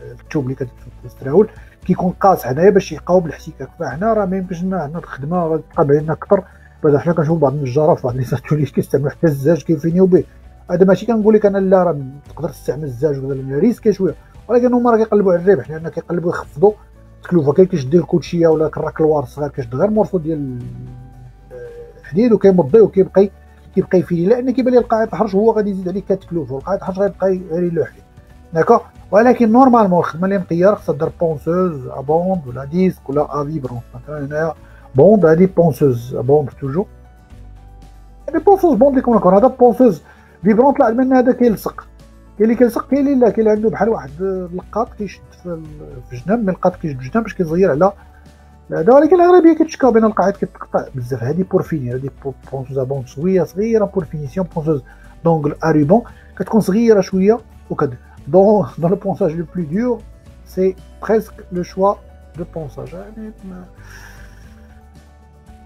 [SPEAKER 1] التوب اللي كتستراول كيكون قاص هنايا باش يقاوم الاحتكاك. فهنا راه ما يمكنش لنا هنا الخدمه غتبقى بعيدنا اكثر. بعدا حنا كنشوفوا بعض النجارات في بعض لي ساتولي كيستعملوا حتى الزاج كيفينيو به. هذا ماشي كنقول لك انا لا راه تقدر تستعمل الزاج ولا ريسكي شويه ولكن هما راه كيقلبوا على الربح لان كيقلبوا يخفضوا التكلفه. كاين كيشد الكوتشيه ولا كراك الوار الصغير كيشد غير مورفو ديال الحديد وكيمضي وكيبقى يفيني لان كيبان لي القاعد الحرش هو غادي يزيد عليك كتكلفه والقاعد الحرش غيبقى غير يلوح لك داكوغ. ولكن نورمالمون الخدمه اللي مقيره خصها دير بونسوز ابوند ولا ديسك ولا افيبرونت. مثلا هنايا بوند هذه بونسوز بوند توجو هذه بونسوز بوند اللي كون هذا بونسوز فيبرونت. لا من هذا كيلصق كاين اللي كيلصق كاين اللي لا كاين اللي عنده بحال واحد اللقاط كيشد في الجناب من القاط كيشد في الجناب باش كيزير على هذا. ولكن الأغلبية كتشكاو بين القاعد كتقطع بزاف. هذه بور فينير هذه بونسوز ابوند شويه صغيره بور فينيسيون بونسوز دونغل اريبون كتكون صغيره شويه وكد دون لو بونساج لو بلو دور سي بريسك لو شوا دو بونساج. يعني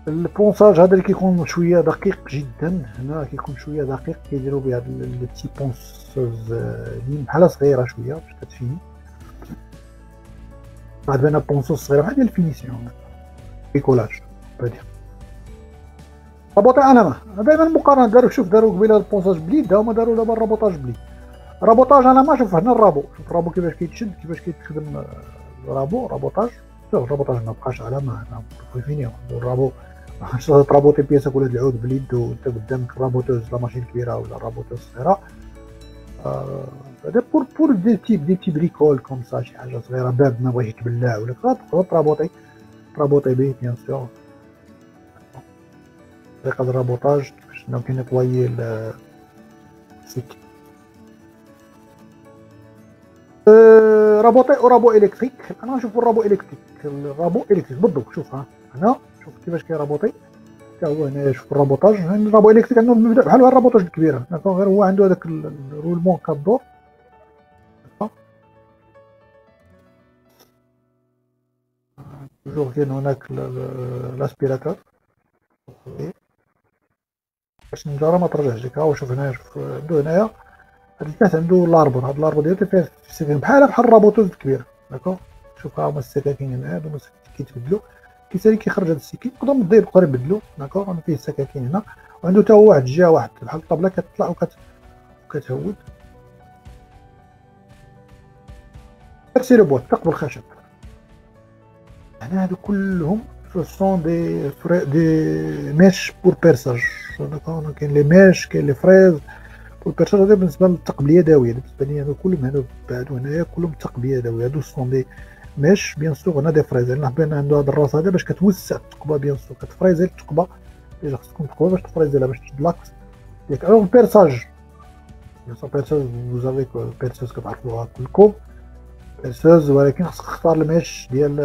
[SPEAKER 1] البونساج هذا اللي كيكون شويه دقيق جدا هنا كيكون شويه دقيق كيديروا به هاد التي بونسوز اللي بحال صغيره شويه باش كتفيني. بعد بنا بونسوز صغيره بحال ديال الفينيسيون بريكولاج بدي رابوطي على ما دائما المقارنه داروا قبيله البونساج بليد هما داروا دابا الرابوطاج بليد. رابوطاج على ما شوف هنا الرابو شوف الرابو كيفاش كيتشد كيفاش كيتخدم رابوطاج شوف الرابوطاج ما بقاش على ما هنا فيني الرابو باش ترابوطي بياسه ولا العود باليد وانت قدامك الرابوتوز لا ماشين كبيره ولا الرابوتوز صغيره. هذا بور دي تي بريكول كوم سا شي حاجه صغيره باب ما بغيتش تبلع ولا تقدر ترابوطي به بيان سور. طريقه الرابوطاج باش ممكن نطوي السيك رابوطي ورابو الكتريك. انا نشوف الرابو الكتريك بالضبط. شوف ها هنا شوف كيفاش كيرابوطي حتى هو هنا. شوف الرابوطاج يعني الرابو الكتريك عنده مبدا بحال الرابوطاج الكبيره غير هو عنده هذاك الرولمون كدور توجور. كاين هناك لاسبيراتور باش النجاره ما ترجعش لك. ها هو شوف هنايا شوف عنده هنايا هاد الكاس عنده لاربر. هاد لاربر ديالو فيه السكاكين بحال الرابوطوز الكبيره داكوغ. شوف ها هما السكاكين هنا هادو كيتبدلو كيسالي كيخرج هاد السكين يقدروا مضي يقدروا يبدلو داكوغ. انا فيه السكاكين هنا وعنده حتى هو واحد الجهه واحد بحال الطابله كتطلع وكتهود. داكشي لو بوات ثقب الخشب. هنا هادو كلهم سون دي ميش بور بيرساج داكوغ. كاين لي ميش كاين لي فريز بور بيرساج. هذا بالنسبه للثقب اليدوي بالنسبه لي هادو كلهم هادو بعدو هنايا كلهم ثقب يدوي. هادو سون دي ميش بيان سور. هنا دي فريز لاحظ بان عنده هذا الراس هذا باش كتوسع الثقبه بيان سور كتفريزي الثقبه اللي خص تكون ثقبه باش تفريزيها باش تشد لاكس ديك. الوغ بيرساج بيان سور بيرساج وزافي بيرساج كتعرفوها كلكم بيرساج. ولكن خصك تختار الميش ديال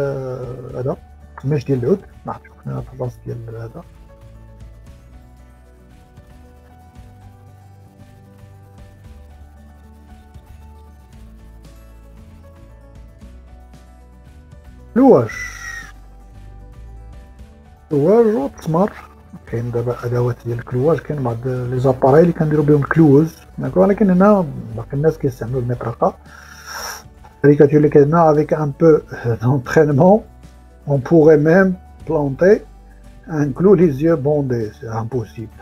[SPEAKER 1] هذا الميش ديال العود. لاحظ شوف هنا الراس ديال هذا لواج والتسمار كاين دابا ادوات ديال الكلواج، كاين بعض لي زاباراي اللي كنديرو بهم الكلوز، ولكن هنا باقي الناس كيستعملوا المطرقه. الكاريكاتور اللي كاين هنا افيك ان بو دونطرينمون on pourrait même planter un clou les yeux bondés, c'est impossible.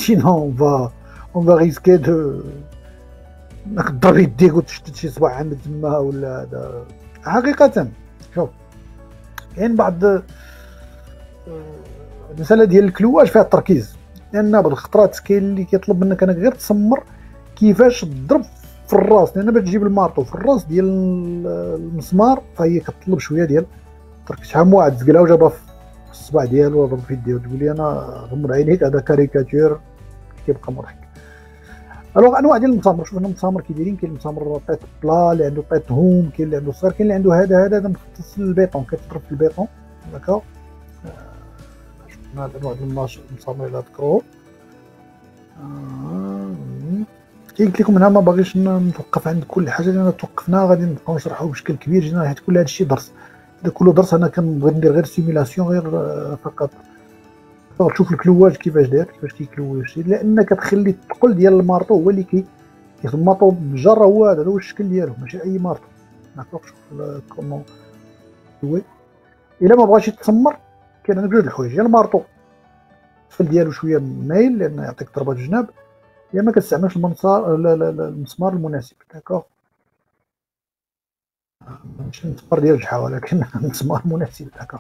[SPEAKER 1] Sinon on va risquer de نقدر يديك وتشتت شي صباع عند تما ولا هذا. حقيقة شوف كاين بعض المسألة ديال الكلواج فيها التركيز، لأن بعض الخطرات كاين اللي كيطلب منك انك غير تسمر كيفاش تضرب في الراس، لأن باش تجيب المارطو في الراس ديال المسمار فهي كتطلب شوية ديال التركيز. شحال من واحد زقلها وجابها في الصباع ديالو وضرب في يديه وتقول لي انا غمض عينيك هذا كاريكاتور كيبقى مضحك. الوغ انواع ديال المسامر، شوف هنا المسامر كي دايرين، كاين المسامر طيط بلا اللي عنده طيط هوم، كاين اللي عنده صغير، كاين اللي عنده هذا مختص للبيطون كتضرب في البيطون. داكوغ شفنا انواع ديال المسامر اللي ذكروه. كي قلت لكم هنا ما باغيش نتوقف عند كل حاجه، لان توقفنا غادي نبقاو نشرحوا بشكل كبير جدا، حيت كل هذا الشيء درس، هذا كله درس. انا كنبغي ندير غير سيميلاسيون، غير فقط تشوف الكلواج كيفاش داير، كيفاش كيكلوج، لان كتخلي الثقل ديال المارطو هو اللي كيخدم. المارطو بالجر هو هذا هو الشكل ديالو، ماشي اي مارطو. داكوغ شوف كومون هو. الا ما بغاش يتسمر كاين عندك جوج الحوايج، يا المارطو الطفل ديالو شويه مايل لان يعطيك ضربه الجناب، يا ما كتستعملش المسمار المناسب. داكوغ ماشي المسمار ديال الجحا ولكن المسمار المناسب. داكوغ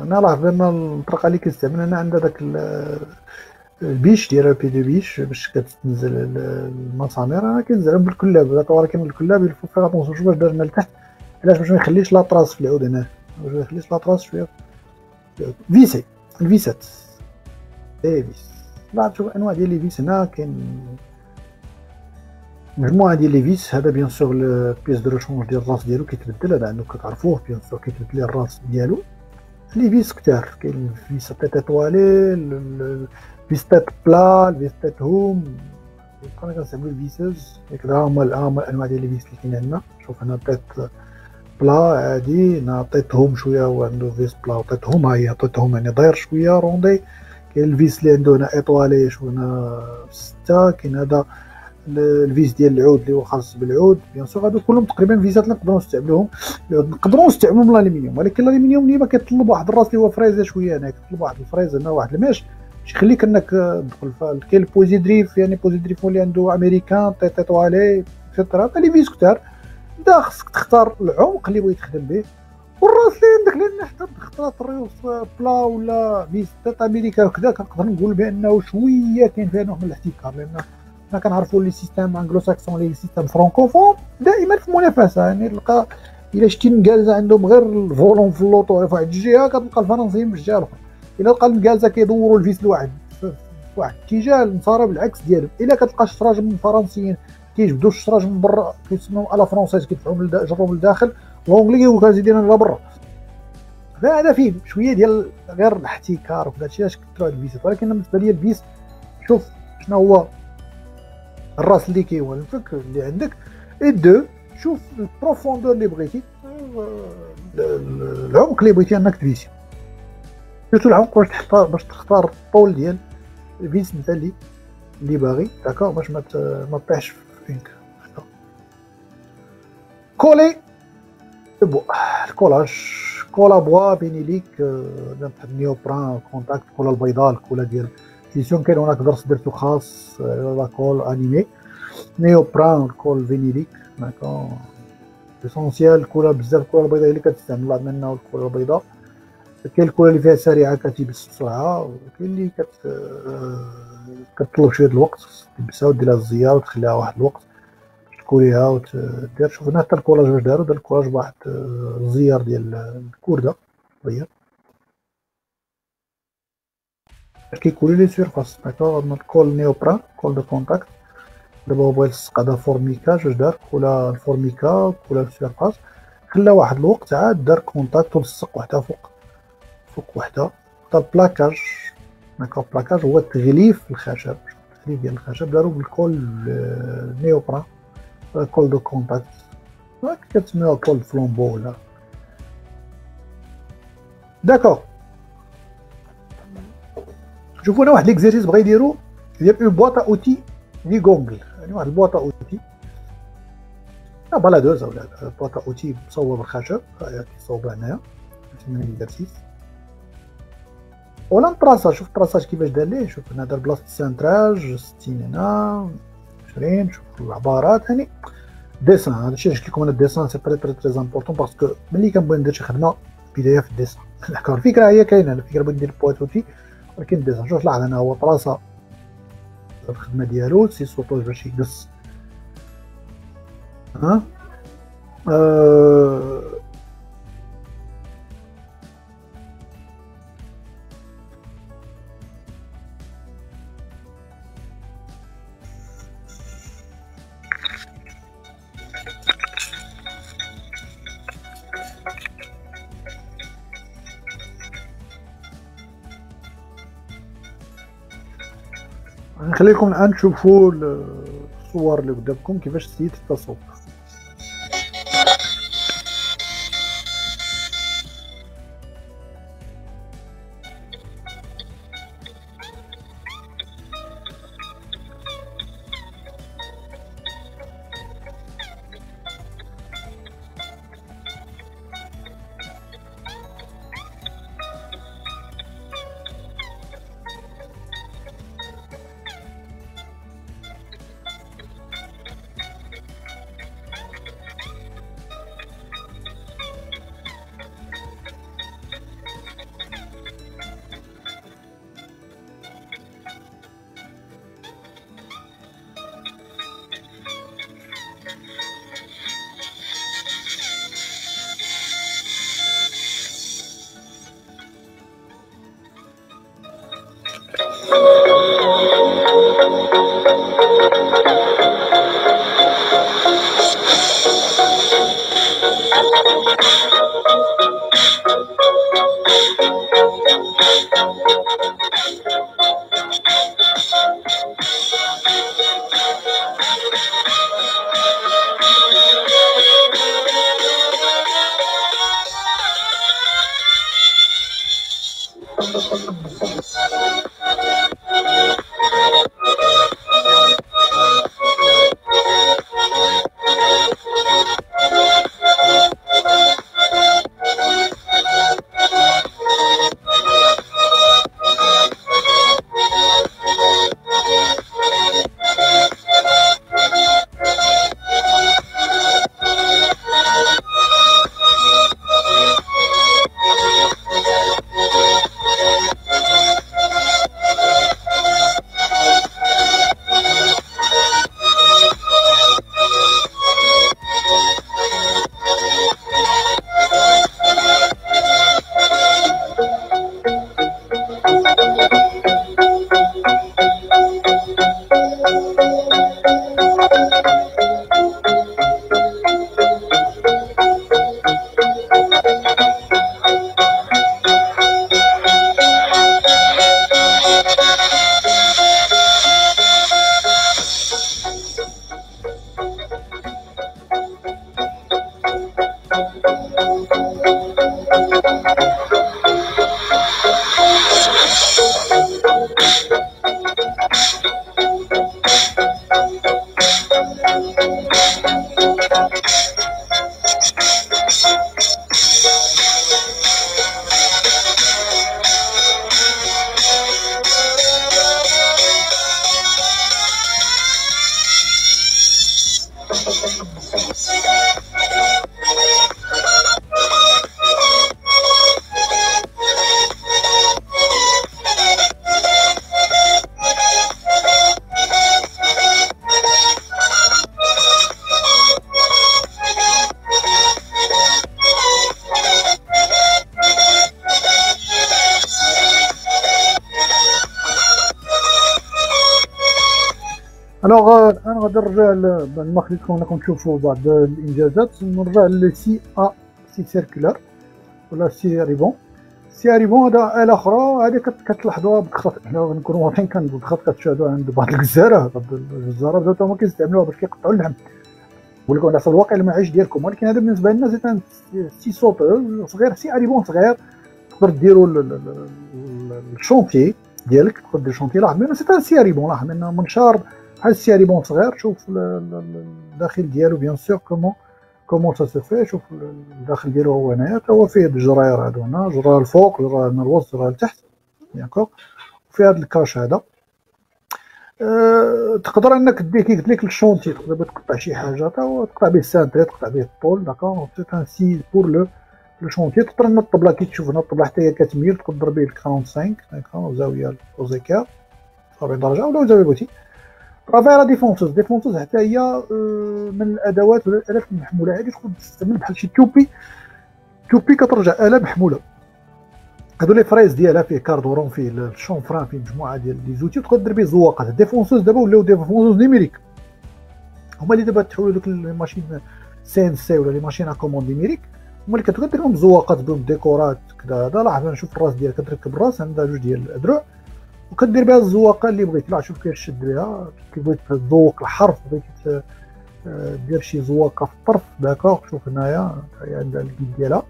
[SPEAKER 1] انا لاحظ بان الطريقه اللي كنستعمل انا عندها داك البيش ديالها بي دو بيش باش كتنزل المسامير، انا كنزعم بالكلاب داك، ولكن الكلاب يلفو فيها طونسون. شوف باش دار من التحت، علاش؟ باش ما يخليش لاطراس في العود هنا، باش ما يخليش لاطراس شويه فيسي الفيسات فيس. لا تشوف انواع ديال لي فيس هنا، كاين مجموعه ديال لي فيس. هذا بيان سور البيس دو ريشونج ديال الراس ديالو كيتبدل، هذا عندكم كتعرفوه بيان سور كيتبدل الراس ديالو. لي فيس كتار، كاين الفيس تيت ايطوالي، الفيس تيت بلا، الفيس تيت هوم. كنا كنستعملو الفيسز هكذا، هما الانواع ديال لي فيس اللي كاين عندنا. شوف هنا تيت بلا عادي، هنا تيت هوم شويه هو عنده فيس بلا وتيت هوم، ها هي تيت هوم يعني داير شويه روندي. كاين الفيس اللي عنده هنا ايطوالي، شوف هنا 6. كاين هذا الفيس ديال العود اللي هو خاص بالعود. بيان سور هادو كلهم تقريبا فيسات اللي نقدروا نستعملوهم. نقدروا نستعملوهم الالومنيوم، ولكن الالومنيوم ديما كيطلب واحد الراس اللي هو فريزه شويه، هنا كيطلب واحد الفريزه هنا، واحد الماش باش يخليك انك تدخل. كاين البوزي دريف، يعني بوزي دريف اللي عنده امريكان تيت ايطوالي اكسترا. لي فيس كتار، انت خصك تختار العمق اللي بغيت تخدم به والراس اللي عندك، لان حتى تختار الريوس بلا ولا فيس تيت امريكا وكذا كنقدر نقول بانه شويه كاين فيها نوع من الاحتكار، لان حنا كنعرفوا لي سيستيم انجلو ساكسون لي سيستيم فرانكوفون دائما في منافسه. يعني تلقى الا شتي مكالزه عندهم غير الفولون في اللوطو في واحد الجهه، كتلقى الفرنسيين في الجهه الاخرى. الا لقى المكالزه كيدوروا الفيس لواحد في واحد الاتجاه، المصارى بالعكس ديالهم. الا كتلقى الشراج من الفرنسيين كيجبدوا الشراج من برا كيسموا على فرونسيز، كيدفعوا يجروا من الداخل، لونغلي وكازيدين لبرا. فهذا فيه شويه ديال غير الاحتكار وكذا الشيء اش كثروا هاد الفيسات. ولكن بالنسبه لي الفيس، شوف شنو هو الراس اللي كيولفك اللي عندك، اي دو شوف البروفوندور اللي بغيتي، العمق اللي بغيتي انك تفيسي. شفتوا العمق باش تختار الطول ديال الفيس نتا اللي باغي. داكوغ باش ما طيحش في انك كولي بو الكولاج. كولا بوا فينيليك، نيوبران كونتاكت، كولا البيضاء، الكولا ديال سيسيون. كاين هناك درس درتو خاص لا كول انيمي نيوبران كول فينيليك. داكوغ اسونسيال. الكولا بزاف، الكولا البيضاء اللي كتستعمل بعض منا، والكولا البيضاء. كاين الكولا اللي فيها سريعه كتلبس بسرعه، وكاين اللي كتطلب شويه الوقت، تلبسها وديرها الزيار وتخليها واحد الوقت تكوليها وتدير. شوف هنا حتى الكولاج باش دارو، دار الكولاج بواحد الزيار ديال الكورده زيار باش كيكولي لي سيرفاس. داكوغ كول نيوبران كول دو كونتاكت. دابا هو بغا يلصق هذا فورميكاج، واش دار؟ كولا الفورميكا كولا السيرفاس، خلا واحد الوقت عاد دار كونتاكت ولصق وحده فوق وحده. حتى البلاكاج. داكوغ البلاكاج هو تغليف الخشب، التغليف ديال الخشب دارو بالكول نيوبران كول دو كونتاكت. كتسميوها كولد فلومبو ولا داكوغ. شوفوا هنا واحد ليكزيرسيس بغا يديرو ديال اون بواط اوتي دي غونغل، يعني واحد البواط اوتي بلادوز ولا بواط اوتي مصوب بالخشب، كيصوب هنايا تسمى ليكزيرسيس ولا الطراساج. شوف الطراساج كيفاش دار ليه، شوف هنا دار بلاصة السانتراج 60 هنا 20، شوف العبارات يعني ديسان. هادشي علاش قلت لكم انا الديسان سي تري تري تري امبورطون، باسكو ملي كنبغي ندير شي خدمه بدايه في الديسان. داكور الفكره هي كاينه، الفكره بغيت ندير بواط اوتي ولكن الديسان. شوف لاحظ هنا هو طراسه الخدمه ديالو سي سوطوج باش يقص ها نخلي لكم الان تشوفوا الصور اللي قدامكم كيفاش سيت التصوير. الوغ الان غادي نرجع بعد ما خليتكم انكم تشوفوا بعض الانجازات، نرجع للسي سي سيركولار ولا سي ريبون. سي ريبون هذا آلة أخرى، هذه كتلاحظوها بالخط. حنا غنكونوا واضحين كنقول الخط كتشاهدوا عند بعض الجزارة، بعض الجزارة بداو هما كيستعملوها باش كيقطعوا اللحم. نقول لكم على حسب الواقع المعيش ديالكم، ولكن هذا بالنسبه لنا سي سي صوت صغير، سي اريبون صغير تقدر ديروا الشونتيي ديالك، تقدر دير شونتيي لاحظ منه سي ان سي اريبون، لاحظ منه منشار بحال السي اريبون صغير. شوف الداخل ديالو بيان سور كومون سا سو في. شوف الداخل ديالو هو هنايا، تا هو فيه الجراير هادو هنا، جرار الفوق جرار من الوسط جرار التحت داكوغ، وفي هاد الكاش هذا. تقدر انك دير كي قلت لك الشونتي، تقدر تقطع شي حاجه تا هو تقطع به السانتري، تقطع به الطول داكوغ، سي ان سي بور لو شونتي. تقدر نطبلا كي تشوف هنا الطبله حتى هي كتميل، تقدر به 45 داكوغ، زاويه اوزيكار 40 درجه ولا زاويه بوتي. رافع لا ديفونسوز حتى هي من الادوات ولا الالات المحموله، هذه تقدر تستعمل بحال شي توبي كترجع اله محموله. هادو لي فريز ديالها فيه كاردورون، فيه الشونفران، فيه مجموعه ديال لي زوتي، تقدر دير به زواقات. الديفونسوز دابا ولاو ديفونسوز نيميريك، هما اللي دابا تحولوا دوك الماشين سي ان سي ولا لي ماشين ا كوموند نيميريك، هما اللي كتقدر دير لهم زواقات بهم ديكورات كذا. هذا لاحظ نشوف الراس ديالك، كتركب الراس عندها جوج ديال الادرع وكدير بها الزواقه اللي بغيتي. لا شوف كيفاش شد بها، كي بغيت تذوق الحرف، بغيتي دير شي زواقه في الطرف داكوغ. شوف هنايا هي عندها الكيد ديالها،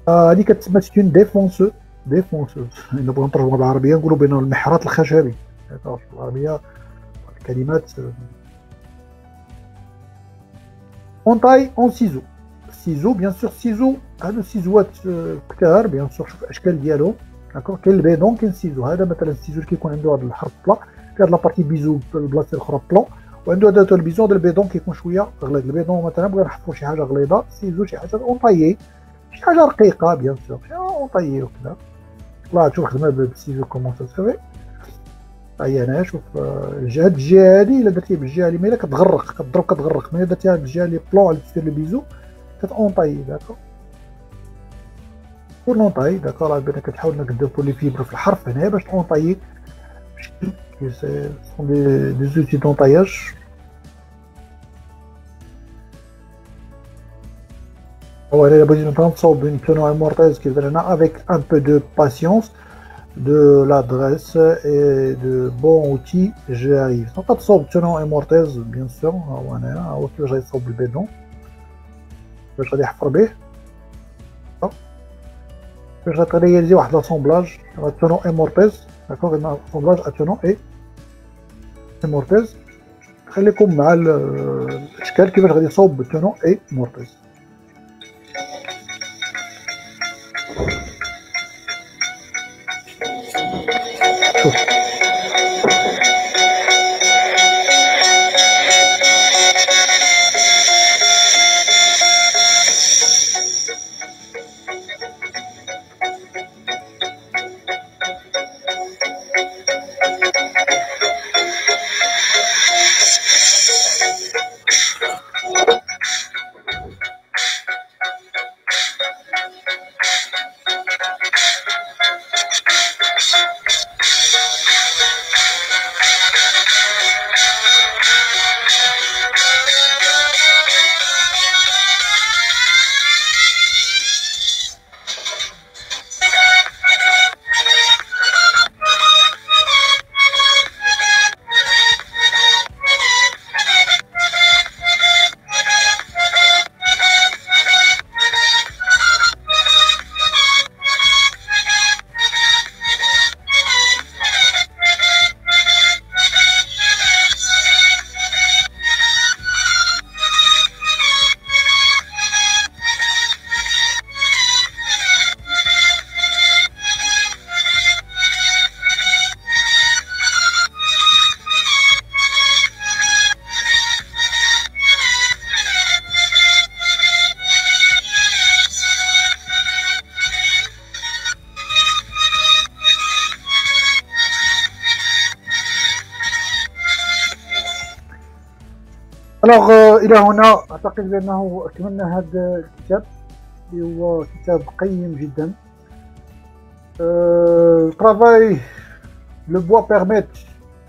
[SPEAKER 1] هذه كتسمى ستون ديفونسوز. الا بغينا نترجموها بالعربيه نقولوا بان المحراث الخشبي، داكوغ بالعربيه الكلمات. اون تاي اون سيزو بيان سور. سيزو هادو السيزوات كثار بيان سور، شوف الاشكال ديالهم داكوغ. كاين البيدون كاين السيزو. هذا مثلا السيزو اللي كيكون عنده هذا الحرف بلا، في هاد لابارتي بيزو البلاصه الاخرى بلون، وعنده هذا البيزون. هذا البيدون كيكون شويه غليظ. البيدون مثلا بغينا نحفروا شي حاجه غليظه، السيزو شي حاجه اون طايي، شي حاجه رقيقه بيان سور اون طايي وكذا. لا تشوف خدمه بالسيزو كومون سا سو في. هي هنا شوف هاد الجهه هادي الا درتيها بالجهه اللي مايله كتغرق، كتغرق. ملي درتيها بالجهه اللي بلون اللي تدير لو بيزو كتاون طايي داكوغ. بور نون طاي داكوغ، راه بانك كتحاول انك دير لي فيبر في الحرف هنايا باش اون طايي بشكل سون دي زوتي دون طاياج. Voilà, la position d'ensemble d'une tenue amortise qui est là avec un peu de patience, de l'adresse et de bons outils, j'arrive. Donc, pas de sorte de tenue amortise, bien sûr. Voilà, ok, j'ai sorti le bédon. Je vais refaire. Je vais réaliser un assemblage à tenue amortise. D'accord, un assemblage à tenue et amortise. خليكم مع الاشكال كيفاش غادي يصاوب بالتونو اي مورتيز. شوف الوغ الى هنا اعتقد بانه اكملنا هذا الكتاب اللي هو كتاب قيم جدا. travail le bois permet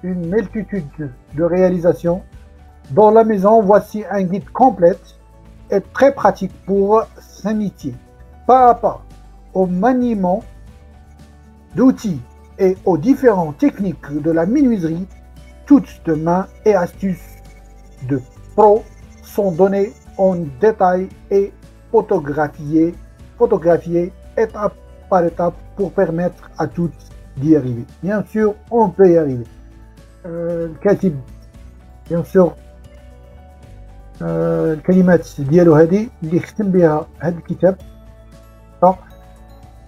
[SPEAKER 1] une multitude de réalisations dans la maison. Voici un guide complet et très pratique pour s'initier pas à pas au maniement d'outils et aux différentes techniques de la menuiserie, toutes de main et astuces de pro sont donnés en détail et photographiés étape par étape pour permettre à tous d'y arriver. Bien sûr, on peut y arriver. الكاتب bien sûr الكلمات ديالو هذه اللي ختم بها هذا الكتاب.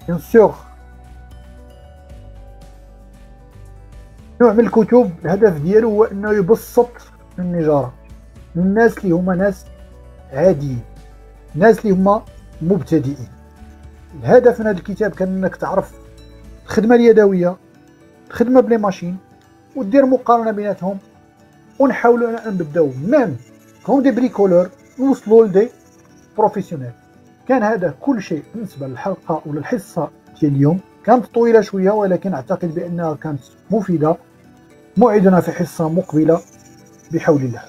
[SPEAKER 1] bien sûr نوع من الكتب الهدف ديالو هو انه يبسط النجارة للناس اللي هما ناس عاديين، الناس اللي هما مبتدئين. الهدف من هذا الكتاب كان انك تعرف الخدمة اليدوية، الخدمة بلي ماشين، ودير مقارنة بيناتهم، ونحاولوا اننا نبداو ميم كون دي بريكولور نوصلوا لدي بروفيسيونيل. كان هذا كل شيء بالنسبة للحلقة ولا الحصة ديال اليوم. كانت طويلة شوية ولكن أعتقد بأنها كانت مفيدة. موعدنا في حصة مقبلة بحول الله.